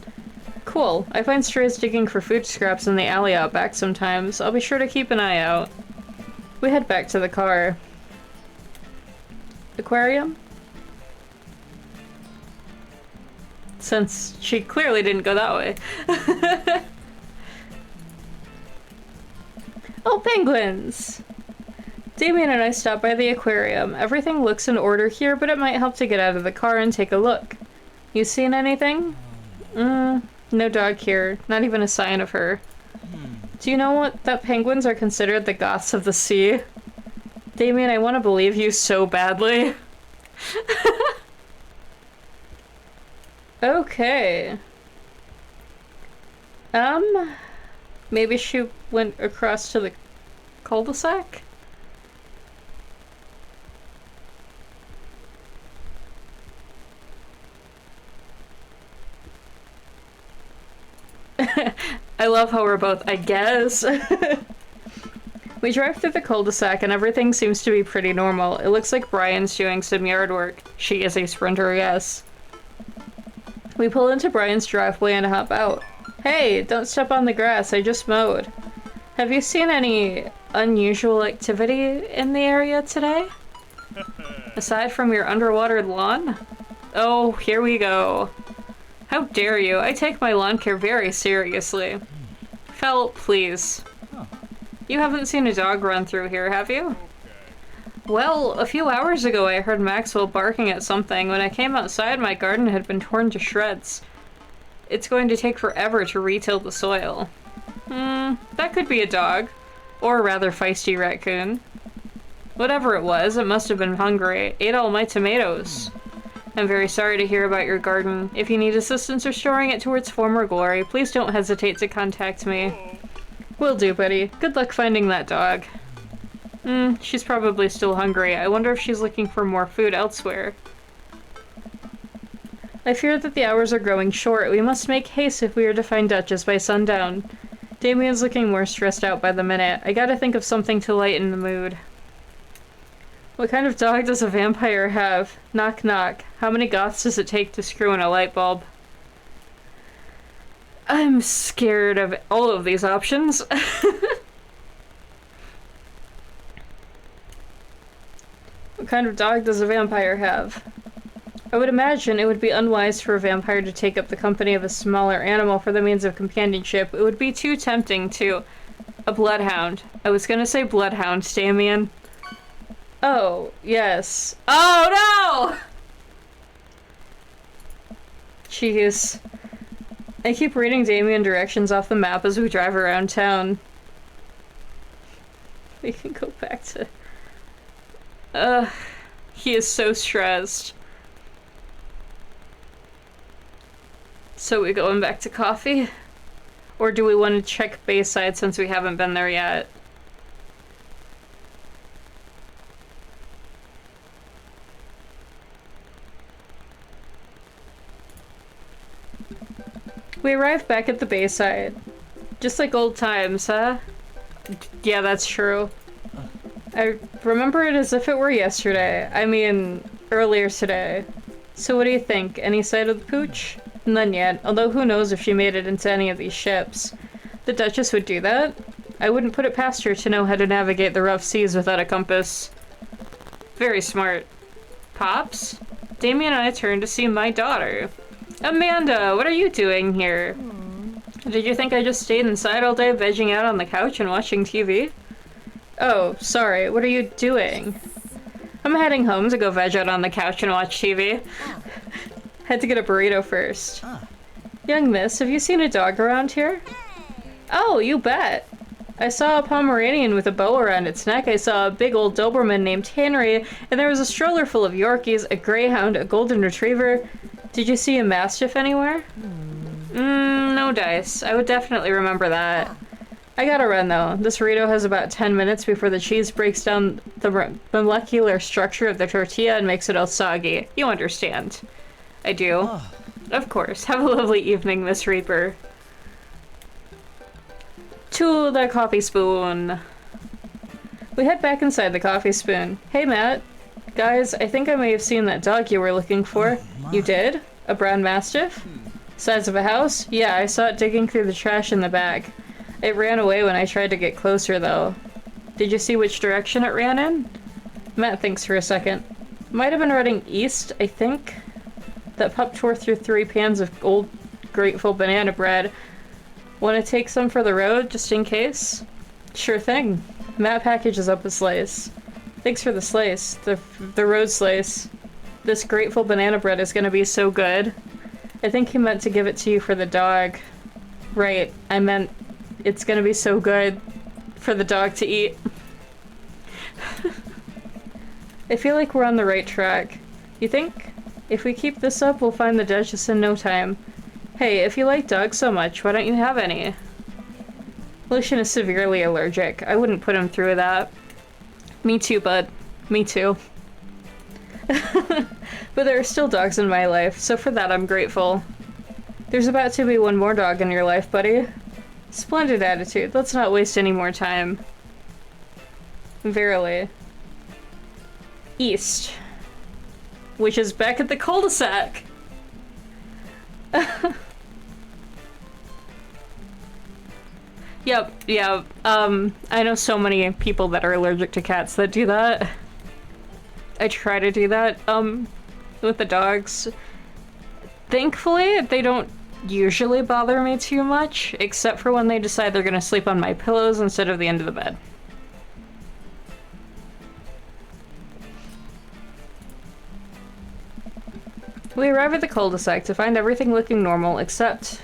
Cool. I find strays digging for food scraps in the alley out back sometimes. I'll be sure to keep an eye out. We head back to the car. Aquarium? Since she clearly didn't go that way. Oh, penguins! Damien and I stopped by the aquarium. Everything looks in order here, but it might help to get out of the car and take a look. You seen anything? No dog here. Not even a sign of her. Do you know what that penguins are considered the goths of the sea? Damien, I want to believe you so badly. Okay. Maybe she went across to the cul-de-sac? I love how we're both, I guess. We drive through the cul-de-sac and everything seems to be pretty normal. It looks like Brian's doing some yard work. She is a sprinter, yes. We pull into Brian's driveway and hop out. Hey, don't step on the grass, I just mowed. Have you seen any unusual activity in the area today? Aside from your underwater lawn? Oh, here we go. How dare you? I take my lawn care very seriously. Fel, please. You haven't seen a dog run through here, have you? Well, a few hours ago I heard Maxwell barking at something. When I came outside, my garden had been torn to shreds. It's going to take forever to re-till the soil. That could be a dog. Or a rather feisty raccoon. Whatever it was, it must have been hungry. Ate all my tomatoes. I'm very sorry to hear about your garden. If you need assistance restoring it to its former glory, please don't hesitate to contact me. Will do, buddy. Good luck finding that dog. She's probably still hungry. I wonder if she's looking for more food elsewhere. I fear that the hours are growing short. We must make haste if we are to find Duchess by sundown. Damien's looking more stressed out by the minute. I gotta think of something to lighten the mood. What kind of dog does a vampire have? Knock knock. How many goths does it take to screw in a light bulb? I'm scared of all of these options. What kind of dog does a vampire have? I would imagine it would be unwise for a vampire to take up the company of a smaller animal for the means of companionship. It would be too tempting to... A bloodhound. I was gonna say bloodhound, Damien. Oh, yes. Oh, no! Jeez. I keep reading Damien directions off the map as we drive around town. We can go back to... he is so stressed. So we going back to coffee? Or do we want to check Bayside since we haven't been there yet? We arrived back at the Bayside. Just like old times, huh? Yeah, that's true. I remember it as if it were yesterday. I mean, earlier today. So what do you think? Any sight of the pooch? None yet, although who knows if she made it into any of these ships. The Duchess would do that. I wouldn't put it past her to know how to navigate the rough seas without a compass. Very smart. Pops? Damien and I turned to see my daughter. Amanda, what are you doing here? Did you think I just stayed inside all day vegging out on the couch and watching TV? Oh, sorry, what are you doing? I'm heading home to go veg out on the couch and watch TV. Had to get a burrito first. Young miss, have you seen a dog around here? Oh, you bet. I saw a Pomeranian with a bow around its neck. I saw a big old Doberman named Henry, and there was a stroller full of Yorkies, a Greyhound, a Golden Retriever. Did you see a Mastiff anywhere? No dice. I would definitely remember that. I gotta run though. This burrito has about 10 minutes before the cheese breaks down the molecular structure of the tortilla and makes it all soggy. You understand. I do. Of course. Have a lovely evening, Miss Reaper. To the coffee spoon. We head back inside the coffee spoon. Hey, Matt. Guys, I think I may have seen that dog you were looking for. You did? A brown mastiff? Size of a house? Yeah, I saw it digging through the trash in the back. It ran away when I tried to get closer, though. Did you see which direction it ran in? Matt thinks for a second. Might have been running east, I think. That pup tore through 3 pans of old grateful banana bread. Want to take some for the road, just in case? Sure thing. Matt packages up a slice. Thanks for the slice. The road slice. This grateful banana bread is gonna be so good. I think he meant to give it to you for the dog. Right, I meant it's gonna be so good for the dog to eat. I feel like we're on the right track. You think? If we keep this up, we'll find the Duchess in no time. Hey, if you like dogs so much, why don't you have any? Lucian is severely allergic. I wouldn't put him through that. Me too, bud. Me too. But there are still dogs in my life, so for that I'm grateful. There's about to be one more dog in your life, buddy. Splendid attitude. Let's not waste any more time. Verily. East. Which is back at the cul-de-sac. Yep, yeah. I know so many people that are allergic to cats that do that. I try to do that, with the dogs. Thankfully, they don't usually bother me too much, except for when they decide they're gonna sleep on my pillows instead of the end of the bed. We arrive at the cul-de-sac to find everything looking normal, except...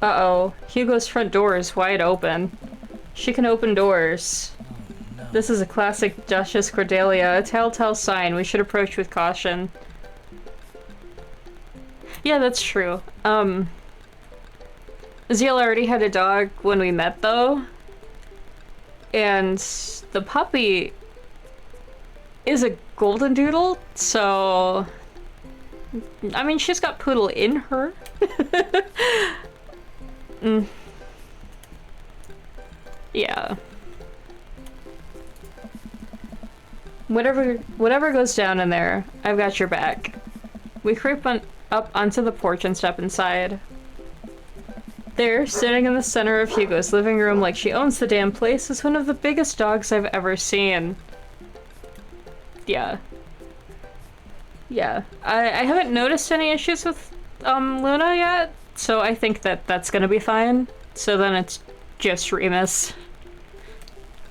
Uh-oh. Hugo's front door is wide open. She can open doors. Oh, no. This is a classic Duchess Cordelia, a telltale sign we should approach with caution. Yeah, that's true. Zeal already had a dog when we met, though. And the puppy is a golden doodle, so... I mean, she's got poodle in her. Yeah. Whatever goes down in there, I've got your back. We creep up onto the porch and step inside. There, sitting in the center of Hugo's living room like she owns the damn place, is one of the biggest dogs I've ever seen. Yeah. Yeah. I haven't noticed any issues with Luna yet, so I think that that's gonna be fine. So then it's just Remus.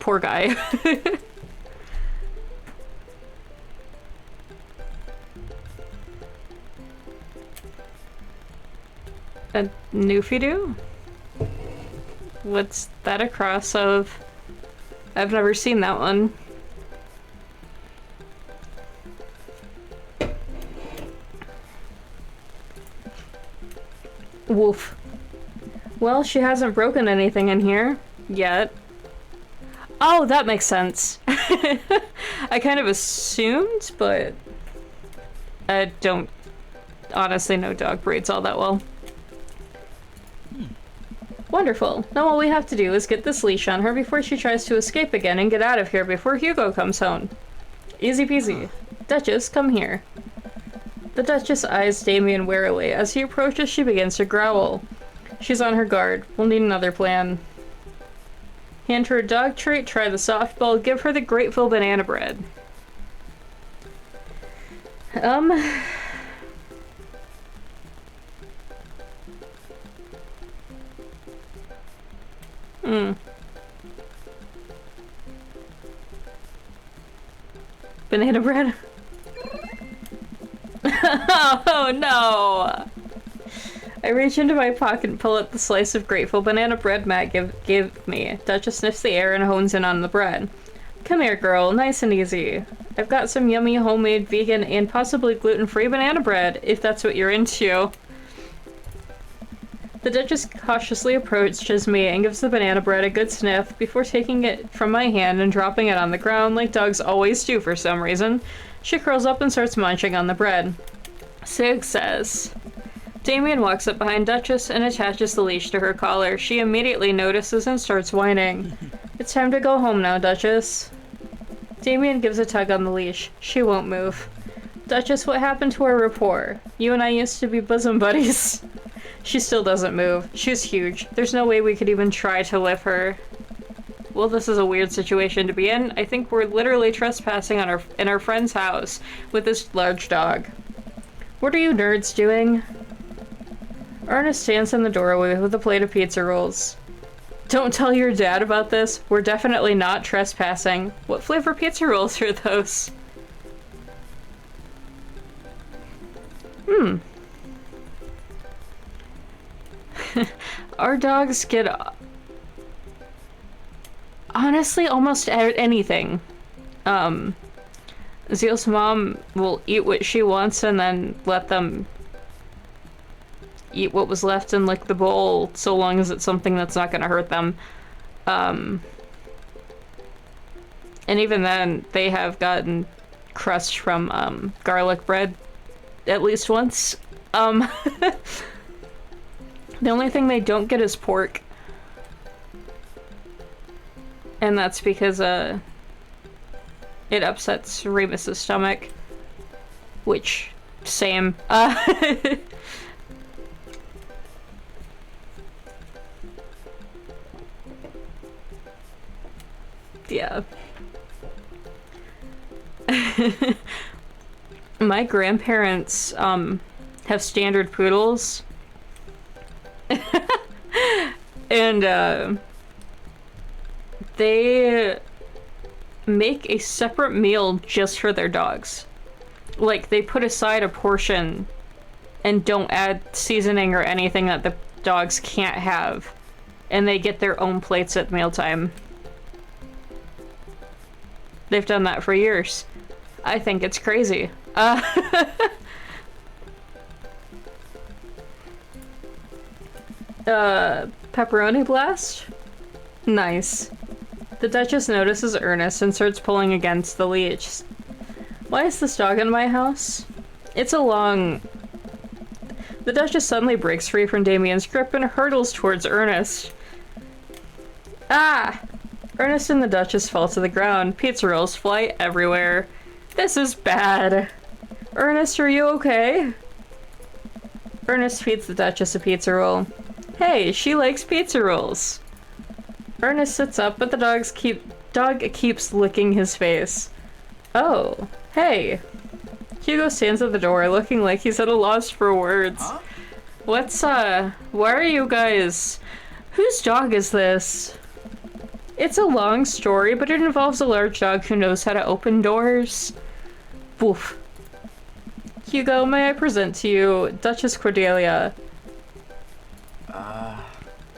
Poor guy. A Newfie-Doo? What's that a cross of? I've never seen that one. Woof. Well, she hasn't broken anything in here. Yet. Oh, that makes sense. I kind of assumed, but I don't honestly know dog breeds all that well. Wonderful. Now all we have to do is get this leash on her before she tries to escape again and get out of here before Hugo comes home. Easy peasy. Duchess, come here. The Duchess eyes Damien warily. As he approaches, she begins to growl. She's on her guard. We'll need another plan. Hand her a dog treat, try the softball, give her the grateful banana bread. Banana bread? Oh no! I reach into my pocket and pull out the slice of grateful banana bread Matt gave me. Duchess sniffs the air and hones in on the bread. Come here, girl. Nice and easy. I've got some yummy homemade vegan and possibly gluten-free banana bread, if that's what you're into. The Duchess cautiously approaches me and gives the banana bread a good sniff before taking it from my hand and dropping it on the ground like dogs always do for some reason. She curls up and starts munching on the bread. Sig says. Damien walks up behind Duchess and attaches the leash to her collar. She immediately notices and starts whining. It's time to go home now, Duchess. Damien gives a tug on the leash. She won't move. Duchess, what happened to our rapport? You and I used to be bosom buddies. She still doesn't move. She's huge. There's no way we could even try to lift her. Well, this is a weird situation to be in. I think we're literally trespassing in our friend's house with this large dog. What are you nerds doing? Ernest stands in the doorway with a plate of pizza rolls. Don't tell your dad about this. We're definitely not trespassing. What flavor pizza rolls are those? Our dogs get honestly almost anything. Zeal's mom will eat what she wants and then let them eat what was left and lick the bowl so long as it's something that's not gonna hurt them. And even then, they have gotten crushed from garlic bread at least once. The only thing they don't get is pork. And that's because it upsets Remus's stomach. Which, same. Yeah. My grandparents have standard poodles. And they make a separate meal just for their dogs. Like, they put aside a portion and don't add seasoning or anything that the dogs can't have. And they get their own plates at mealtime. They've done that for years. I think it's crazy. Pepperoni blast? Nice. The Duchess notices Ernest and starts pulling against the leash. Why is this dog in my house? It's a long... The Duchess suddenly breaks free from Damien's grip and hurtles towards Ernest. Ah! Ernest and the Duchess fall to the ground. Pizza rolls fly everywhere. This is bad. Ernest, are you okay? Ernest feeds the Duchess a pizza roll. Hey, she likes pizza rolls. Ernest sits up, but the dog keeps licking his face. Oh, hey. Hugo stands at the door, looking like he's at a loss for words. Huh? Why are you guys... Whose dog is this? It's a long story, but it involves a large dog who knows how to open doors. Woof. Hugo, may I present to you Duchess Cordelia?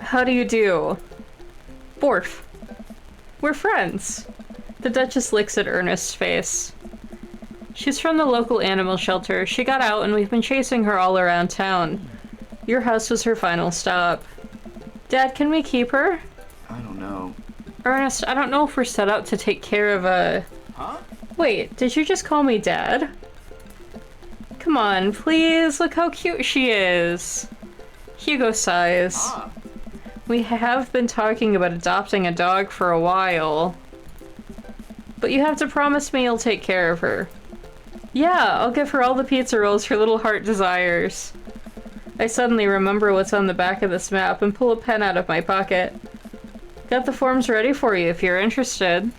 How do you do? Borf. We're friends. The Duchess licks at Ernest's face. She's from the local animal shelter. She got out and we've been chasing her all around town. Your house was her final stop. Dad, can we keep her? I don't know. Ernest, I don't know if we're set up to take care of a... Huh? Wait, did you just call me Dad? Come on, please, look how cute she is. Hugo sighs. Ah. We have been talking about adopting a dog for a while. But you have to promise me you'll take care of her. Yeah, I'll give her all the pizza rolls her little heart desires. I suddenly remember what's on the back of this map and pull a pen out of my pocket. Got the forms ready for you if you're interested.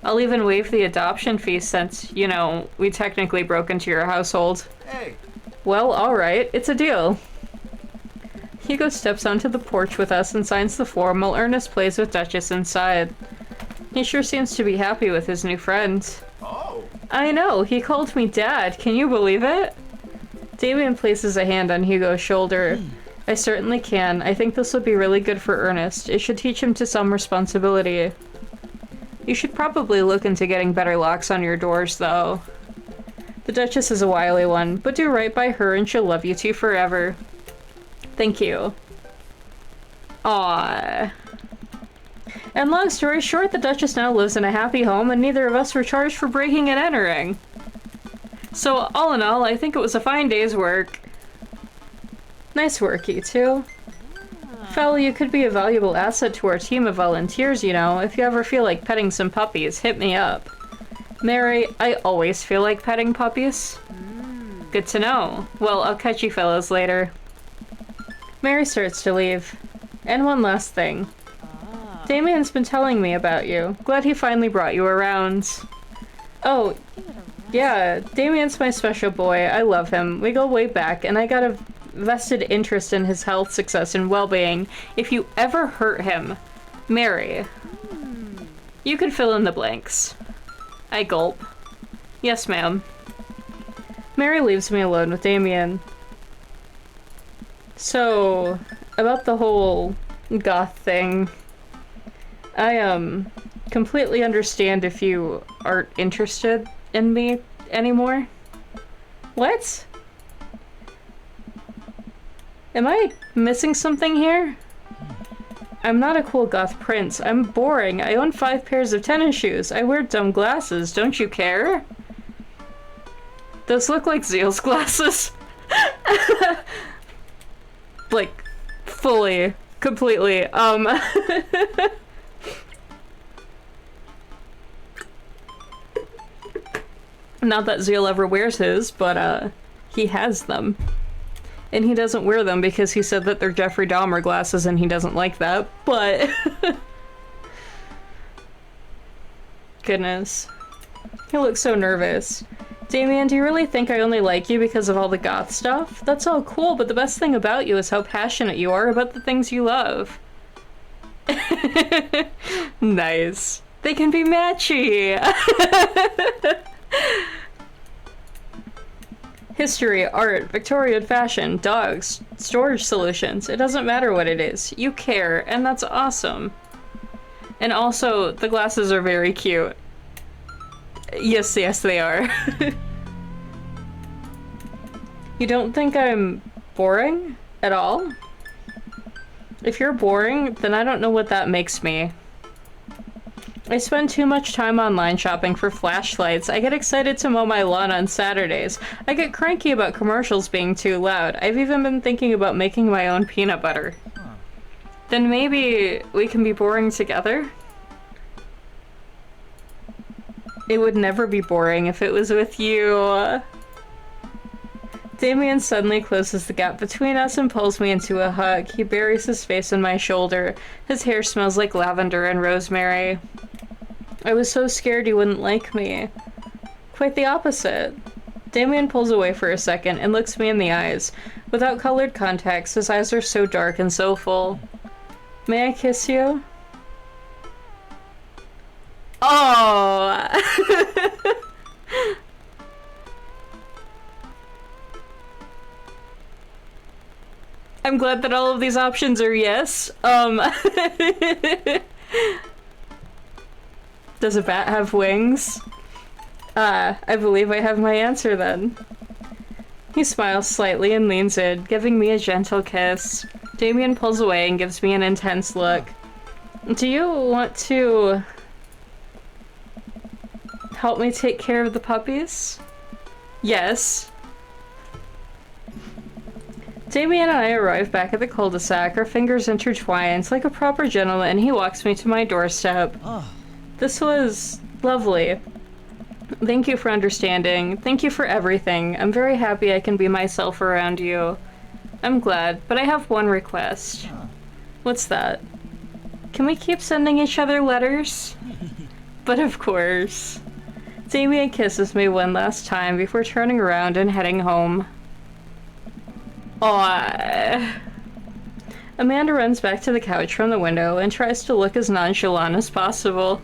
I'll even waive the adoption fee since, you know, we technically broke into your household. Hey. Well, alright, it's a deal. Hugo steps onto the porch with us and signs the form while Ernest plays with Duchess inside. He sure seems to be happy with his new friend. Oh. I know, he called me Dad, can you believe it? Damien places a hand on Hugo's shoulder. I certainly can. I think this will be really good for Ernest. It should teach him to some responsibility. You should probably look into getting better locks on your doors, though. The Duchess is a wily one, but do right by her and she'll love you two forever. Thank you. Aww. And long story short, the Duchess now lives in a happy home and neither of us were charged for breaking and entering. So all in all, I think it was a fine day's work. Nice work, you two. Fellow, you could be a valuable asset to our team of volunteers, you know. If you ever feel like petting some puppies, hit me up. Mary, I always feel like petting puppies. Good to know. Well, I'll catch you fellows later. Mary starts to leave. And one last thing. Damien's been telling me about you. Glad he finally brought you around. Oh, yeah, Damien's my special boy. I love him. We go way back, and I got a vested interest in his health, success, and well-being. If you ever hurt him, Mary, you can fill in the blanks. I gulp. Yes, ma'am. Mary leaves me alone with Damien. So, about the whole goth thing, I, completely understand if you aren't interested in me anymore. What? Am I missing something here? I'm not a cool goth prince. I'm boring. I own 5 pairs of tennis shoes. I wear dumb glasses. Don't you care? Those look like Zeal's glasses. Like, fully, completely. Not that Zeal ever wears his, but, he has them. And he doesn't wear them because he said that they're Jeffrey Dahmer glasses and he doesn't like that, but... Goodness. He looks so nervous. Damien, do you really think I only like you because of all the goth stuff? That's all cool, but the best thing about you is how passionate you are about the things you love. Nice. They can be matchy! History, art, Victorian fashion, dogs, storage solutions. It doesn't matter what it is. You care, and that's awesome. And also, the glasses are very cute. Yes, yes, they are. You don't think I'm boring at all? If you're boring, then I don't know what that makes me. I spend too much time online shopping for flashlights. I get excited to mow my lawn on Saturdays. I get cranky about commercials being too loud. I've even been thinking about making my own peanut butter. Then maybe we can be boring together? It would never be boring if it was with you. Damien suddenly closes the gap between us and pulls me into a hug. He buries his face in my shoulder. His hair smells like lavender and rosemary. I was so scared he wouldn't like me. Quite the opposite. Damien pulls away for a second and looks me in the eyes. Without colored contacts, his eyes are so dark and so full. May I kiss you? Oh! I'm glad that all of these options are yes. Does a bat have wings? I believe I have my answer then. He smiles slightly and leans in, giving me a gentle kiss. Damien pulls away and gives me an intense look. Do you want to help me take care of the puppies? Yes. Damien and I arrive back at the cul-de-sac, our fingers intertwined. Like a proper gentleman, he walks me to my doorstep. Oh, This was lovely. Thank you for understanding. Thank you for everything. I'm very happy I can be myself around you. I'm glad, but I have one request. huh. What's that? Can we keep sending each other letters? But of course. Damien kisses me one last time before turning around and heading home. Aww. Amanda runs back to the couch from the window and tries to look as nonchalant as possible.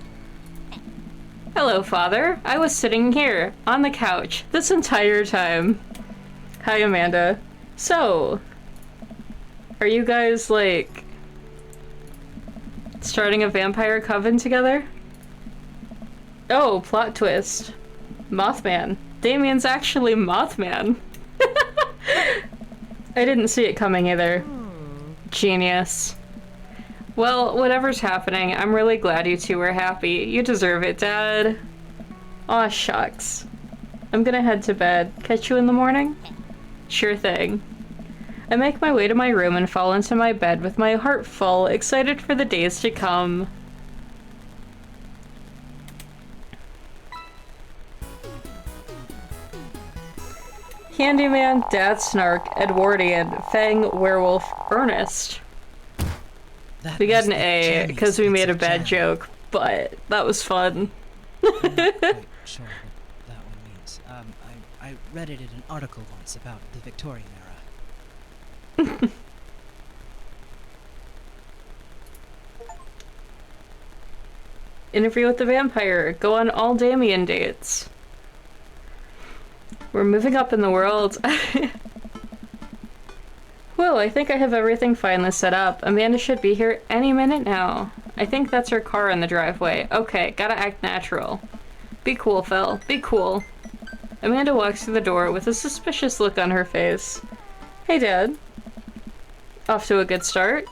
Hello, Father. I was sitting here, on the couch, this entire time. Hi, Amanda. So, are you guys, like, starting a vampire coven together? Oh, plot twist. Mothman. Damien's actually Mothman. I didn't see it coming either. Genius. Well, whatever's happening, I'm really glad you two are happy. You deserve it, Dad. Aw, shucks. I'm gonna head to bed. Catch you in the morning? Sure thing. I make my way to my room and fall into my bed with my heart full, excited for the days to come. Handyman, Dad Snark, Edwardian, Fang, Werewolf, Ernest. That We got was an the A because we Chinese made a pizza bad jam. joke, but that was fun. I'm not quite sure what that one means. I read it in an article once about the Victorian era. Interview with the vampire. Go on all Damien dates. We're moving up in the world. Well, I think I have everything finally set up. Amanda should be here any minute now. I think that's her car in the driveway. Okay, gotta act natural. Be cool, Phil. Be cool. Amanda walks through the door with a suspicious look on her face. Hey, Dad. Off to a good start?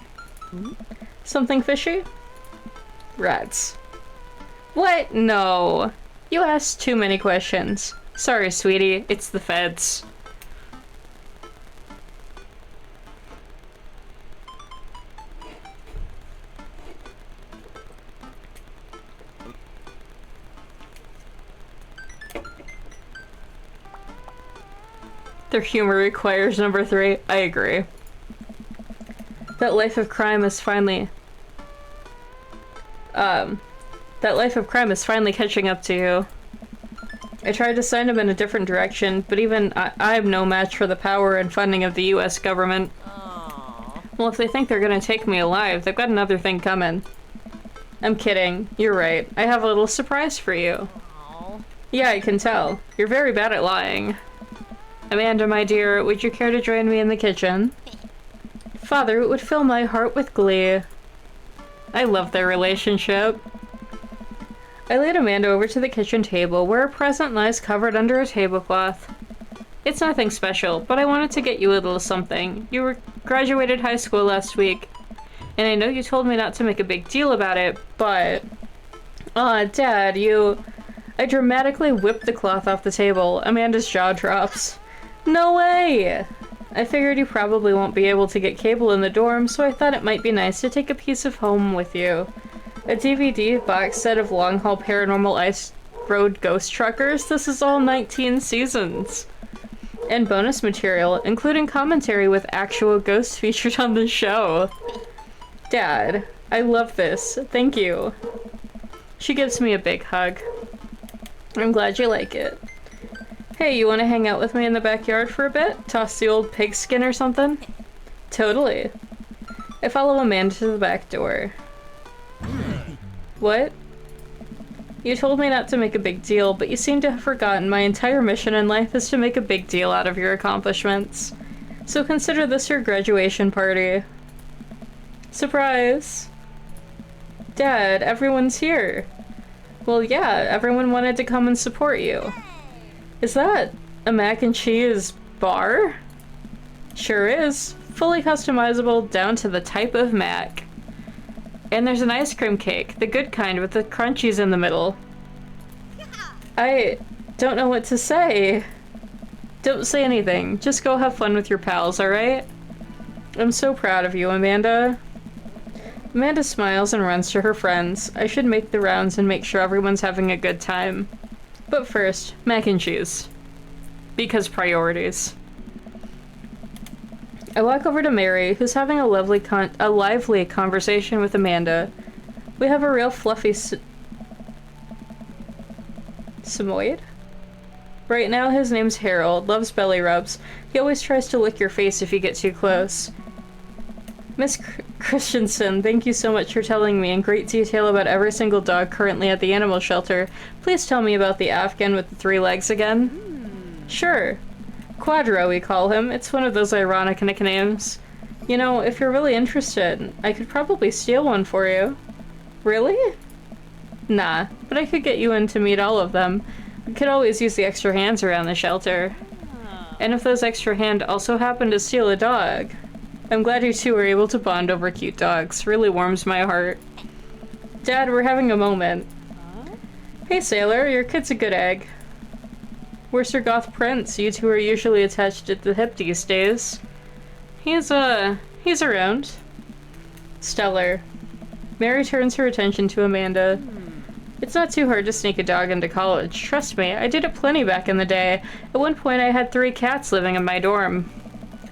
Something fishy? Rats. What? No. You asked too many questions. Sorry, sweetie. It's the feds. Their humor requires number 3. I agree. That life of crime is finally... that life of crime is finally catching up to you. I tried to send him in a different direction, but even I'm no match for the power and funding of the US government. Well, if they think they're gonna take me alive, they've got another thing coming. I'm kidding. You're right. I have a little surprise for you. Yeah, I can tell. You're very bad at lying. Amanda, my dear, would you care to join me in the kitchen? Father, it would fill my heart with glee. I love their relationship. I lead Amanda over to the kitchen table, where a present lies covered under a tablecloth. It's nothing special, but I wanted to get you a little something. You graduated high school last week, and I know you told me not to make a big deal about it, but... Aw, Dad, I dramatically whipped the cloth off the table. Amanda's jaw drops. No way! I figured you probably won't be able to get cable in the dorm, so I thought it might be nice to take a piece of home with you. A DVD box set of Long Haul Paranormal Ice Road Ghost Truckers. This is all 19 seasons. And bonus material, including commentary with actual ghosts featured on the show. Dad, I love this. Thank you. She gives me a big hug. I'm glad you like it. Hey, you want to hang out with me in the backyard for a bit? Toss the old pigskin or something? Totally. I follow Amanda to the back door. What? You told me not to make a big deal, but you seem to have forgotten my entire mission in life is to make a big deal out of your accomplishments. So consider this your graduation party. Surprise! Dad, everyone's here. Well, yeah, everyone wanted to come and support you. Is that a mac and cheese bar? Sure is. Fully customizable down to the type of mac. And there's an ice cream cake, the good kind with the crunchies in the middle. I don't know what to say. Don't say anything. Just go have fun with your pals, alright? I'm so proud of you, Amanda. Amanda smiles and runs to her friends. I should make the rounds and make sure everyone's having a good time. But first, mac and cheese. Because priorities. I walk over to Mary, who's having a lively conversation with Amanda. We have a real fluffy Samoyed? Right now, his name's Harold, loves belly rubs. He always tries to lick your face if you get too close. Miss Christensen, thank you so much for telling me in great detail about every single dog currently at the animal shelter. Please tell me about the Afghan with the 3 legs again. Sure. Quadro, we call him. It's one of those ironic nicknames. You know, if you're really interested, I could probably steal one for you. Really? Nah, but I could get you in to meet all of them. We could always use the extra hands around the shelter. And if those extra hands also happen to steal a dog... I'm glad you two were able to bond over cute dogs. Really warms my heart. Dad, we're having a moment. Hey, Sailor, your kid's a good egg. Where's Sir Goth Prince? You two are usually attached at the hip these days. He's around. Stellar. Mary turns her attention to Amanda. It's not too hard to sneak a dog into college. Trust me, I did it plenty back in the day. At one point I had 3 cats living in my dorm.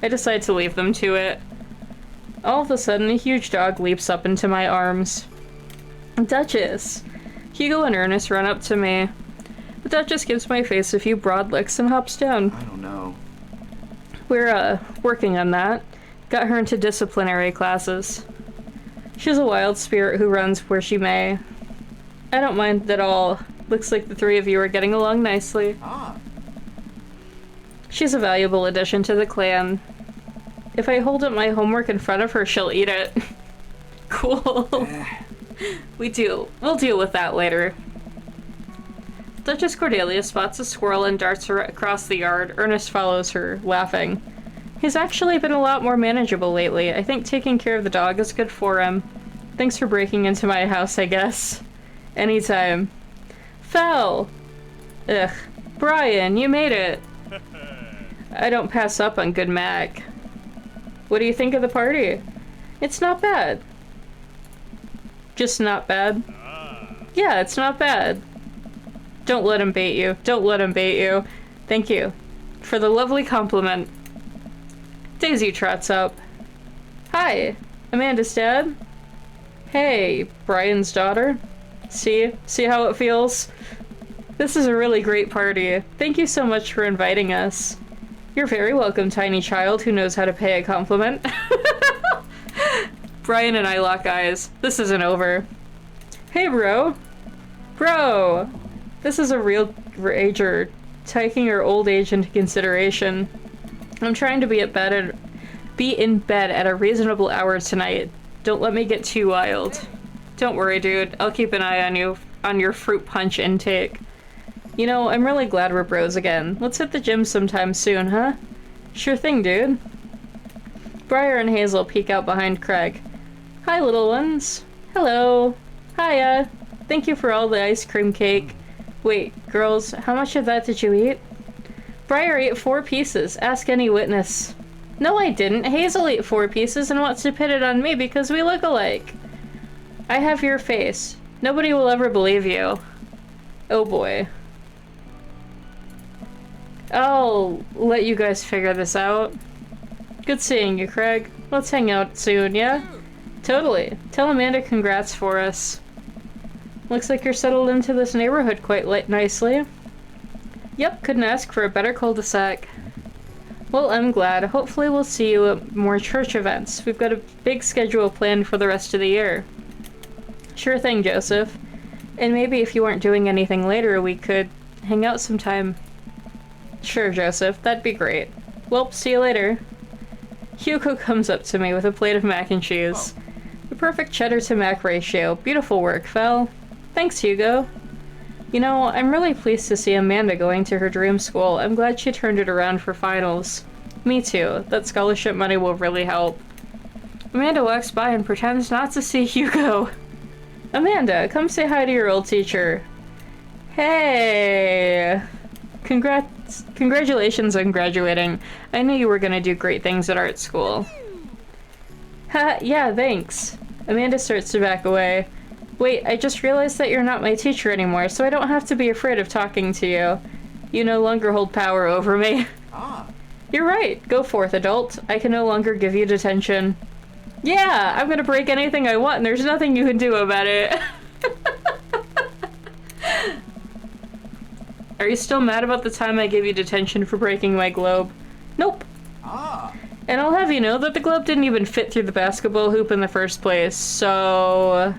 I decide to leave them to it. All of a sudden, a huge dog leaps up into my arms. Duchess! Hugo and Ernest run up to me. The Duchess gives my face a few broad licks and hops down. I don't know. We're, working on that. Got her into disciplinary classes. She's a wild spirit who runs where she may. I don't mind at all. Looks like the 3 of you are getting along nicely. Ah. She's a valuable addition to the clan. If I hold up my homework in front of her, she'll eat it. Cool. We'll deal with that later. Duchess Cordelia spots a squirrel and darts across the yard. Ernest follows her, laughing. He's actually been a lot more manageable lately. I think taking care of the dog is good for him. Thanks for breaking into my house, I guess. Anytime. Fel! Ugh. Brian, you made it! I don't pass up on good mac. What do you think of the party? It's not bad. Just not bad? Yeah, it's not bad. Don't let him bait you. Don't let him bait you. Thank you for the lovely compliment. Daisy trots up. Hi, Amanda's dad. Hey, Brian's daughter. See how it feels? This is a really great party. Thank you so much for inviting us. You're very welcome, tiny child who knows how to pay a compliment. Brian and I lock eyes. This isn't over. Hey, bro. Bro! This is a real rager, taking her old age into consideration. I'm trying to be in bed at a reasonable hour tonight. Don't let me get too wild. Don't worry, dude. I'll keep an eye on you, on your fruit punch intake. You know, I'm really glad we're bros again. Let's hit the gym sometime soon, huh? Sure thing, dude. Briar and Hazel peek out behind Craig. Hi, little ones. Hello. Hiya. Thank you for all the ice cream cake. Wait, girls, how much of that did you eat? Briar ate 4 pieces. Ask any witness. No, I didn't. Hazel ate 4 pieces and wants to pin it on me because we look alike. I have your face. Nobody will ever believe you. Oh boy. I'll let you guys figure this out. Good seeing you, Craig. Let's hang out soon, yeah? Totally. Tell Amanda congrats for us. Looks like you're settled into this neighborhood quite nicely. Yep, couldn't ask for a better cul-de-sac. Well, I'm glad. Hopefully we'll see you at more church events. We've got a big schedule planned for the rest of the year. Sure thing, Joseph. And maybe if you aren't doing anything later, we could hang out sometime. Sure, Joseph. That'd be great. Well, see you later. Hugo comes up to me with a plate of mac and cheese. Oh. The perfect cheddar to mac ratio. Beautiful work, Fel. Thanks, Hugo. You know, I'm really pleased to see Amanda going to her dream school. I'm glad she turned it around for finals. Me too. That scholarship money will really help. Amanda walks by and pretends not to see Hugo. Amanda, come say hi to your old teacher. Hey! Congratulations on graduating. I knew you were gonna do great things at art school. Ha, yeah, thanks. Amanda starts to back away. Wait, I just realized that you're not my teacher anymore, so I don't have to be afraid of talking to you. You no longer hold power over me. Ah. You're right. Go forth, adult. I can no longer give you detention. Yeah, I'm gonna break anything I want and there's nothing you can do about it. Are you still mad about the time I gave you detention for breaking my globe? Nope. Ah. And I'll have you know that the globe didn't even fit through the basketball hoop in the first place, so...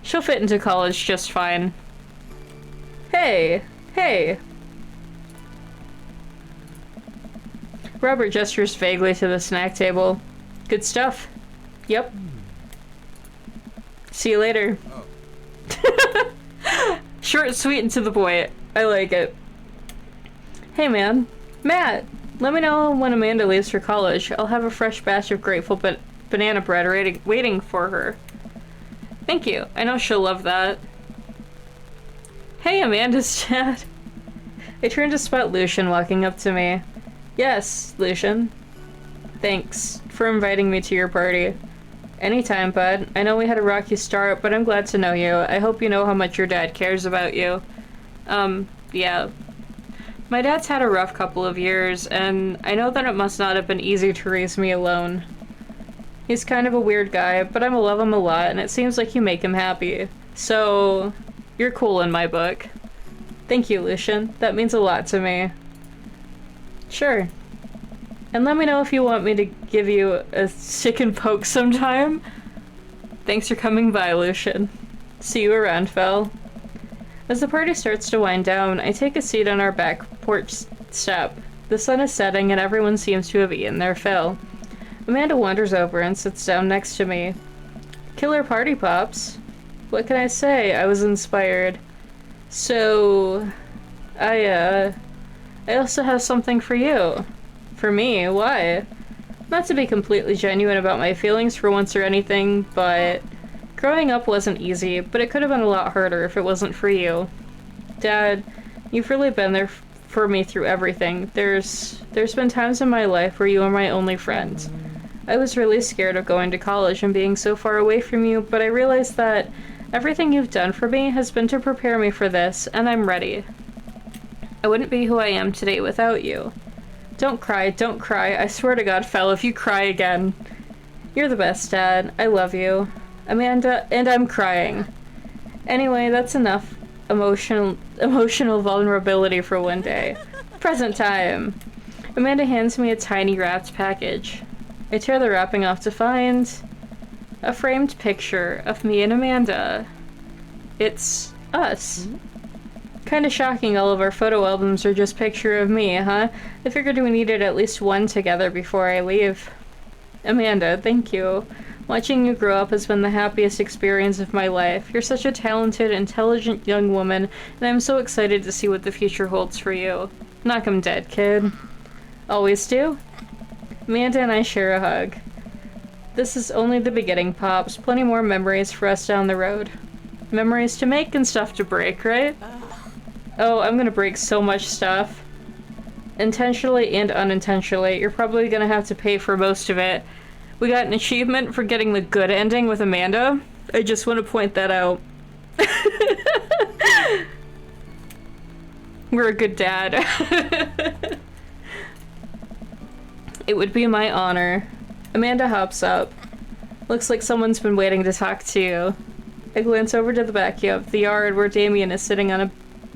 she'll fit into college just fine. Hey! Hey! Robert gestures vaguely to the snack table. Good stuff. Yep. See you later. Oh. Short, sweet, and to the point. I like it. Hey, man. Matt! Let me know when Amanda leaves for college. I'll have a fresh batch of grateful banana bread waiting for her. Thank you. I know she'll love that. Hey, Amanda's dad. I turn to spot Lucian walking up to me. Yes, Lucian. Thanks for inviting me to your party. Anytime, bud. I know we had a rocky start, but I'm glad to know you. I hope you know how much your dad cares about you. Yeah. My dad's had a rough couple of years, and I know that it must not have been easy to raise me alone. He's kind of a weird guy, but I love him a lot, and it seems like you make him happy. So, you're cool in my book. Thank you, Lucian. That means a lot to me. Sure. And let me know if you want me to give you a chicken poke sometime. Thanks for coming by, Lucian. See you around, Fel. As the party starts to wind down, I take a seat on our back porch step. The sun is setting and everyone seems to have eaten their fill. Amanda wanders over and sits down next to me. Killer party pops. What can I say? I was inspired. So, I also have something for you. For me, why? Not to be completely genuine about my feelings for once or anything, but growing up wasn't easy, but it could have been a lot harder if it wasn't for you. Dad, you've really been there for me through everything. There's been times in my life where you were my only friend. I was really scared of going to college and being so far away from you, but I realized that everything you've done for me has been to prepare me for this, and I'm ready. I wouldn't be who I am today without you. Don't cry, don't cry. I swear to God, Fel, if you cry again. You're the best, Dad. I love you. Amanda, and I'm crying. Anyway, that's enough emotional vulnerability for one day. Present time. Amanda hands me a tiny wrapped package. I tear the wrapping off to find a framed picture of me and Amanda. It's us. Kinda shocking all of our photo albums are just picture of me, huh? I figured we needed at least one together before I leave. Amanda, thank you. Watching you grow up has been the happiest experience of my life. You're such a talented, intelligent young woman, and I'm so excited to see what the future holds for you. Knock 'em dead, kid. Always do. Amanda and I share a hug. This is only the beginning, Pops. Plenty more memories for us down the road. Memories to make and stuff to break, right? Oh, I'm gonna break so much stuff. Intentionally and unintentionally. You're probably gonna have to pay for most of it. We got an achievement for getting the good ending with Amanda. I just want to point that out. We're a good dad. It would be my honor. Amanda hops up. Looks like someone's been waiting to talk to you. I glance over to the backyard of the yard where Damien is sitting on a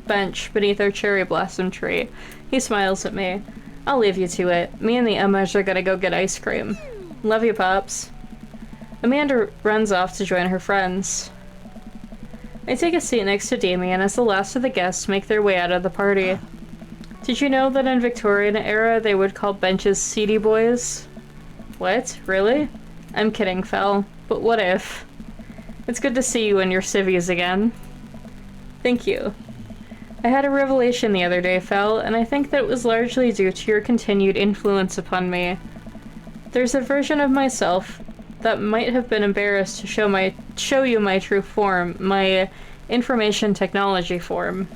bench beneath our cherry blossom tree. He smiles at me. I'll leave you to it. Me and the Emmas are gonna go get ice cream. Love you, Pops. Amanda runs off to join her friends. I take a seat next to Damien as the last of the guests make their way out of the party. Did you know that in Victorian era they would call benches seedy boys? What? Really? I'm kidding, Fel. But what if? It's good to see you in your civvies again. Thank you. I had a revelation the other day, Fel, and I think that it was largely due to your continued influence upon me. There's a version of myself that might have been embarrassed to show you my true form, my information technology form.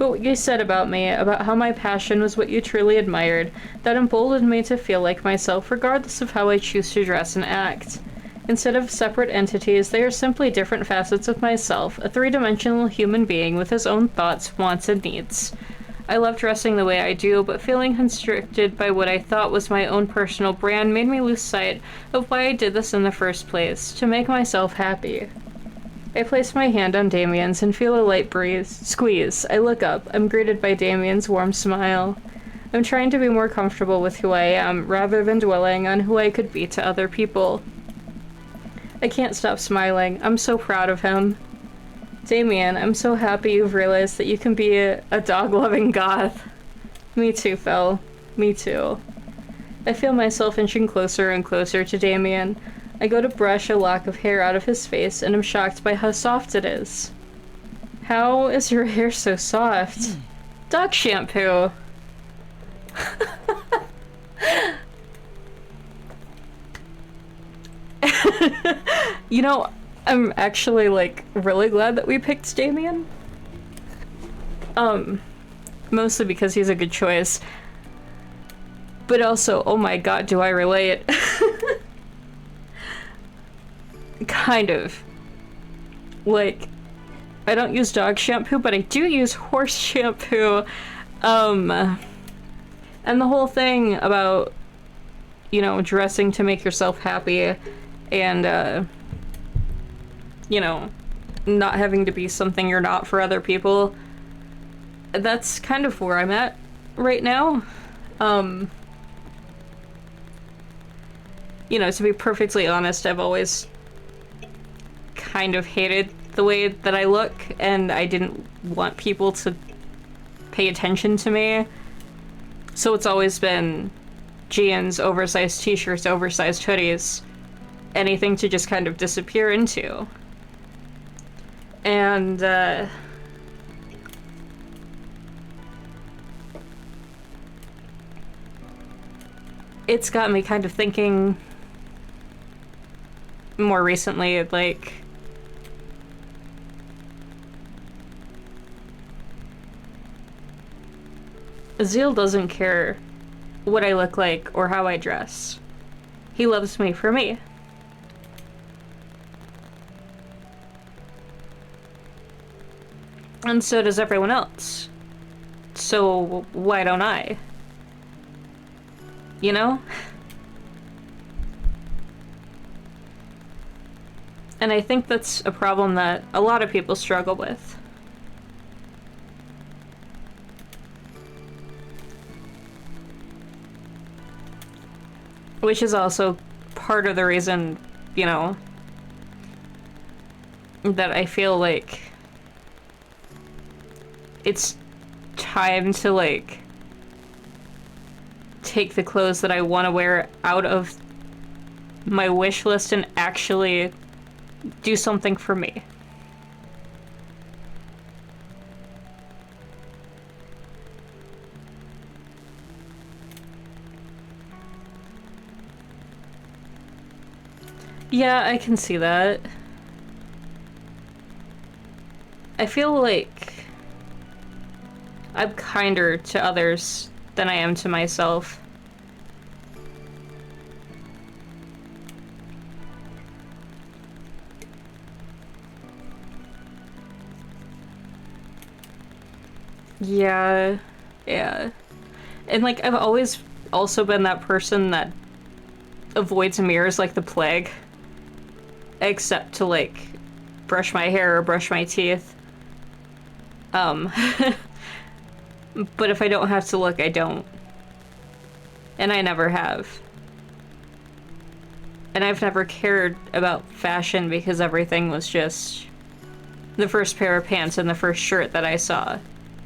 But what you said about me, about how my passion was what you truly admired, that emboldened me to feel like myself regardless of how I choose to dress and act. Instead of separate entities, they are simply different facets of myself, a three-dimensional human being with his own thoughts, wants, and needs. I love dressing the way I do, but feeling constricted by what I thought was my own personal brand made me lose sight of why I did this in the first place, to make myself happy. I place my hand on Damien's and feel a light breeze. Squeeze. I look up. I'm greeted by Damien's warm smile. I'm trying to be more comfortable with who I am, rather than dwelling on who I could be to other people. I can't stop smiling. I'm so proud of him. Damien, I'm so happy you've realized that you can be a dog-loving goth. Me too, Phil. Me too. I feel myself inching closer and closer to Damien. I go to brush a lock of hair out of his face and am shocked by how soft it is. How is your hair so soft? Dog shampoo. You know, I'm actually, like, really glad that we picked Damien. Mostly because he's a good choice. But also, oh my god, do I relate? Kind of. Like, I don't use dog shampoo, but I do use horse shampoo. And the whole thing about, you know, dressing to make yourself happy and, you know, not having to be something you're not for other people. That's kind of where I'm at right now. You know, to be perfectly honest, I've always kind of hated the way that I look, and I didn't want people to pay attention to me. So it's always been jeans, oversized t-shirts, oversized hoodies, anything to just kind of disappear into. And, it's got me kind of thinking more recently, like, Azil doesn't care what I look like or how I dress. He loves me for me. And so does everyone else. So why don't I? You know? And I think that's a problem that a lot of people struggle with. Which is also part of the reason, you know, that I feel like it's time to, like, take the clothes that I want to wear out of my wish list and actually do something for me. Yeah, I can see that. I feel like I'm kinder to others than I am to myself. Yeah, yeah. And, like, I've always also been that person that avoids mirrors like the plague. Except to, like, brush my hair or brush my teeth. But if I don't have to look, I don't. And I never have. And I've never cared about fashion because everything was just the first pair of pants and the first shirt that I saw.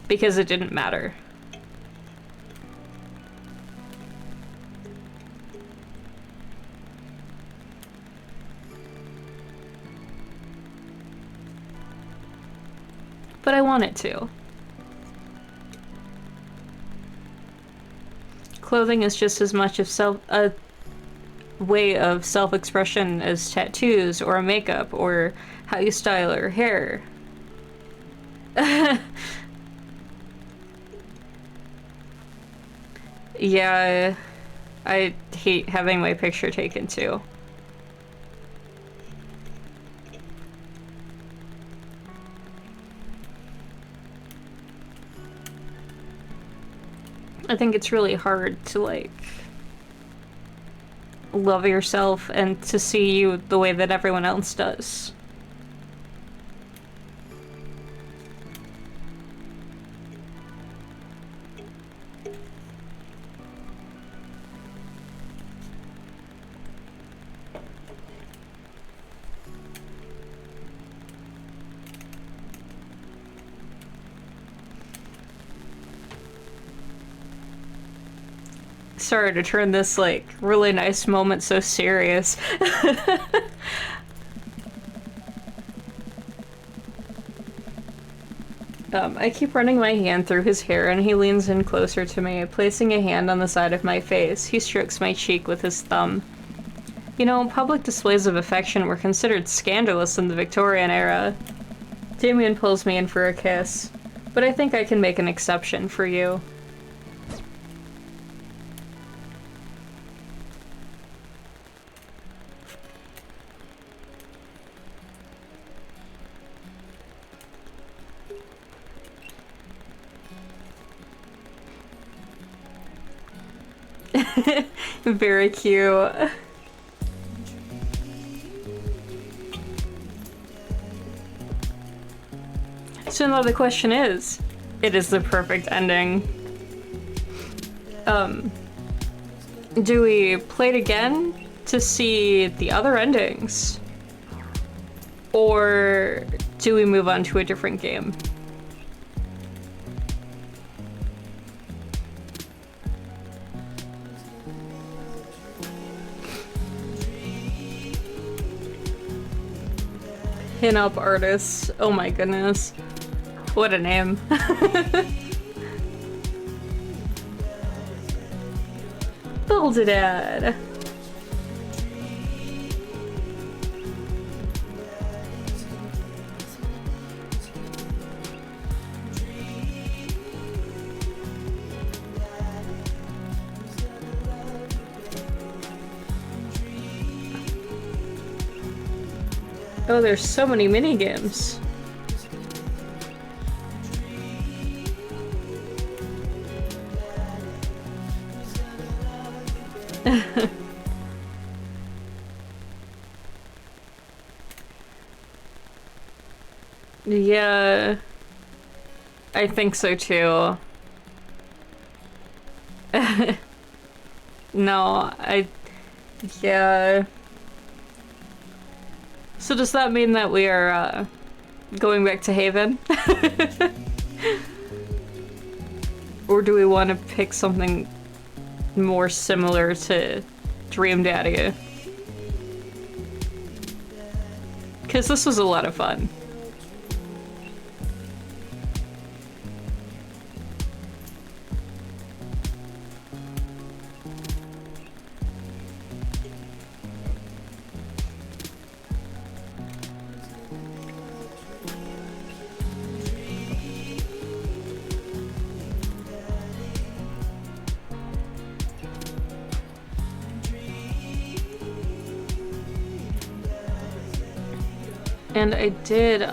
Because it didn't matter. But I want it to. Clothing is just as much of a way of self-expression as tattoos or makeup or how you style your hair. Yeah, I hate having my picture taken too. I think it's really hard to, like, love yourself and to see you the way that everyone else does. Sorry to turn this, like, really nice moment so serious. I keep running my hand through his hair and he leans in closer to me, placing a hand on the side of my face. He strokes my cheek with his thumb. You know, public displays of affection were considered scandalous in the Victorian era. Damien pulls me in for a kiss, but I think I can make an exception for you. Very cute. So now the question is, it is the perfect ending. Do we play it again to see the other endings? Or do we move on to a different game? Pin-up artists. Oh my goodness. What a name. Build-A-Dad. Oh, there's so many mini-games. Yeah, I think so too. No, yeah. So does that mean that we are, going back to Haven? Or do we want to pick something more similar to Dream Daddy? Because this was a lot of fun. And I did,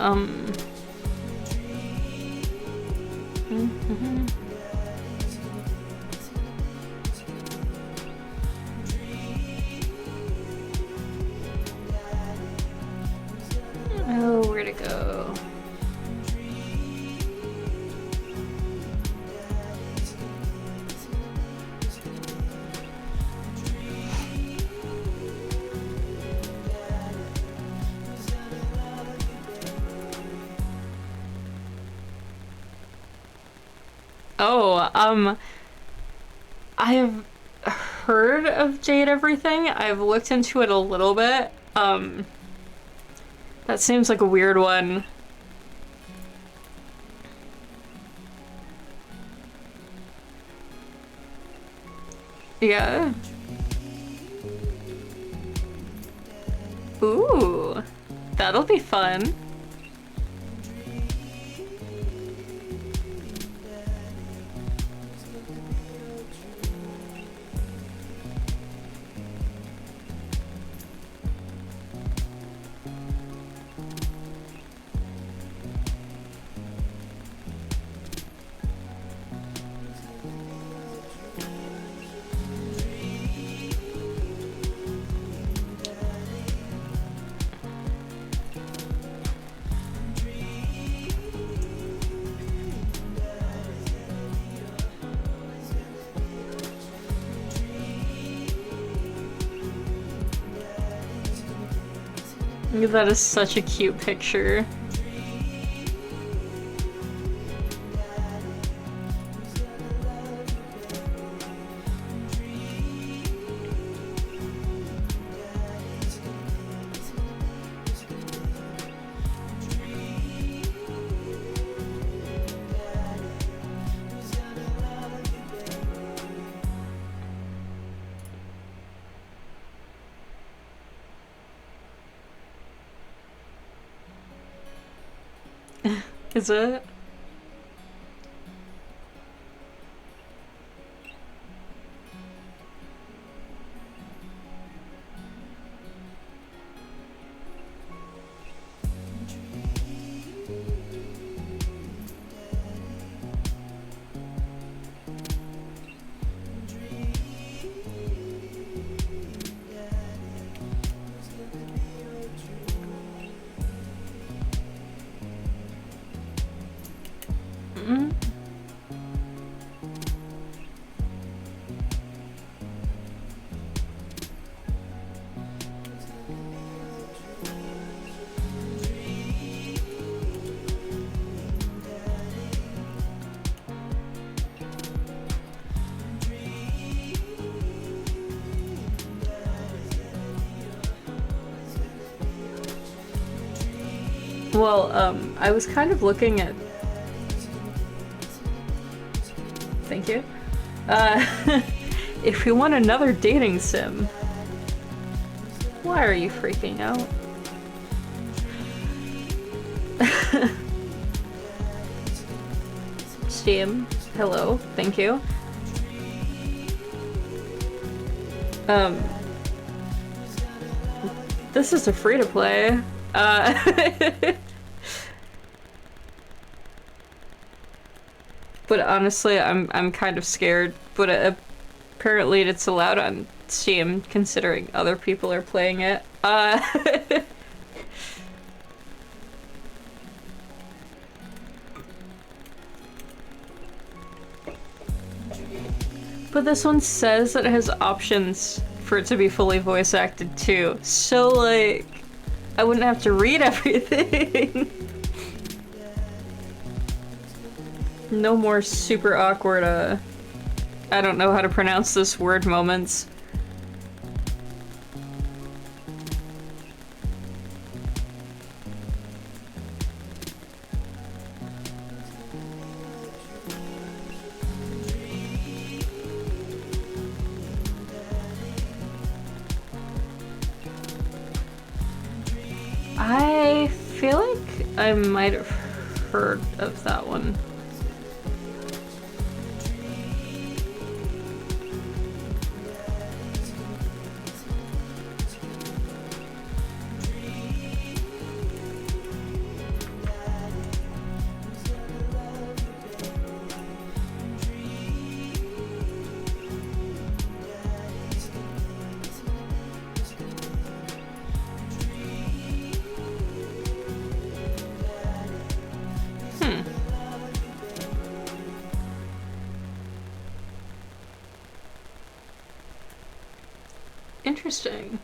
Oh, where'd it go? Oh, I've heard of Jade Everything. I've looked into it a little bit. That seems like a weird one. Yeah. Ooh, that'll be fun. That is such a cute picture. Is it? Mm. Well, I was kind of looking at... Thank you. If we want another dating sim, why are you freaking out? Steam, hello, thank you. This is a free-to-play. But honestly, I'm kind of scared. But apparently it's allowed on Steam, considering other people are playing it. But this one says it has options for it to be fully voice acted too. So like, I wouldn't have to read everything. No more super awkward, I don't know how to pronounce this word moments. I feel like I might have heard of that one. Interesting.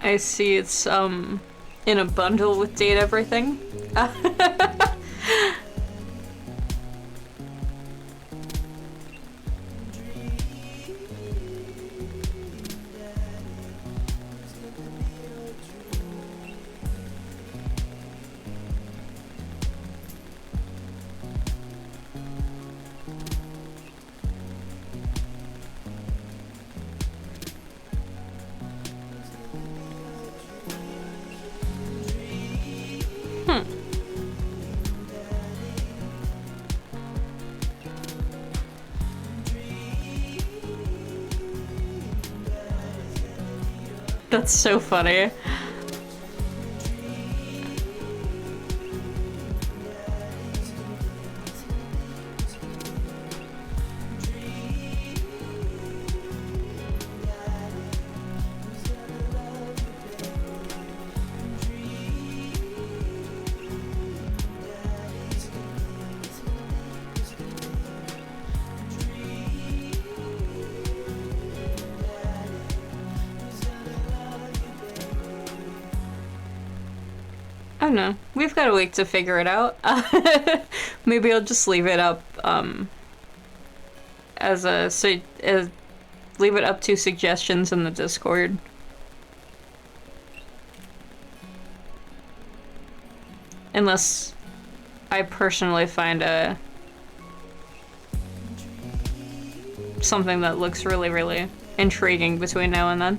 I see it's in a bundle with Date Everything. That's so funny. don't know. We've got a week to figure it out. Maybe I'll just leave it up, leave it up to suggestions in the Discord. Unless I personally find something that looks really, really intriguing between now and then.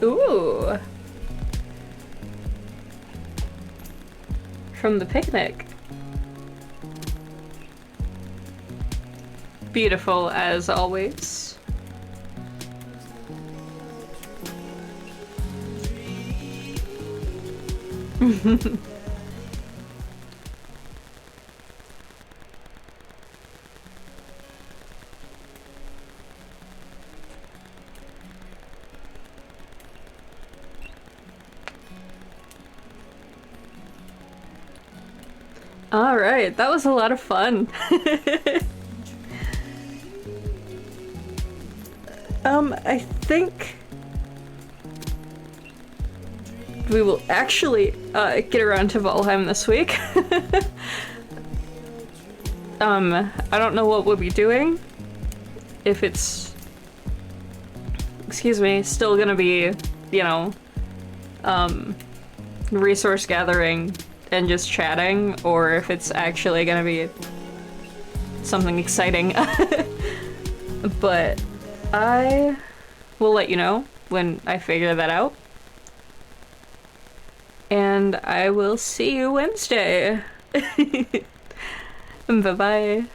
Ooh. From the picnic. Beautiful as always. All right, that was a lot of fun. I think we will actually get around to Valheim this week. I don't know what we'll be doing. If it's, excuse me, still gonna be, you know, resource gathering and just chatting, or if it's actually gonna be something exciting. But I will let you know when I figure that out. And I will see you Wednesday. Bye-bye.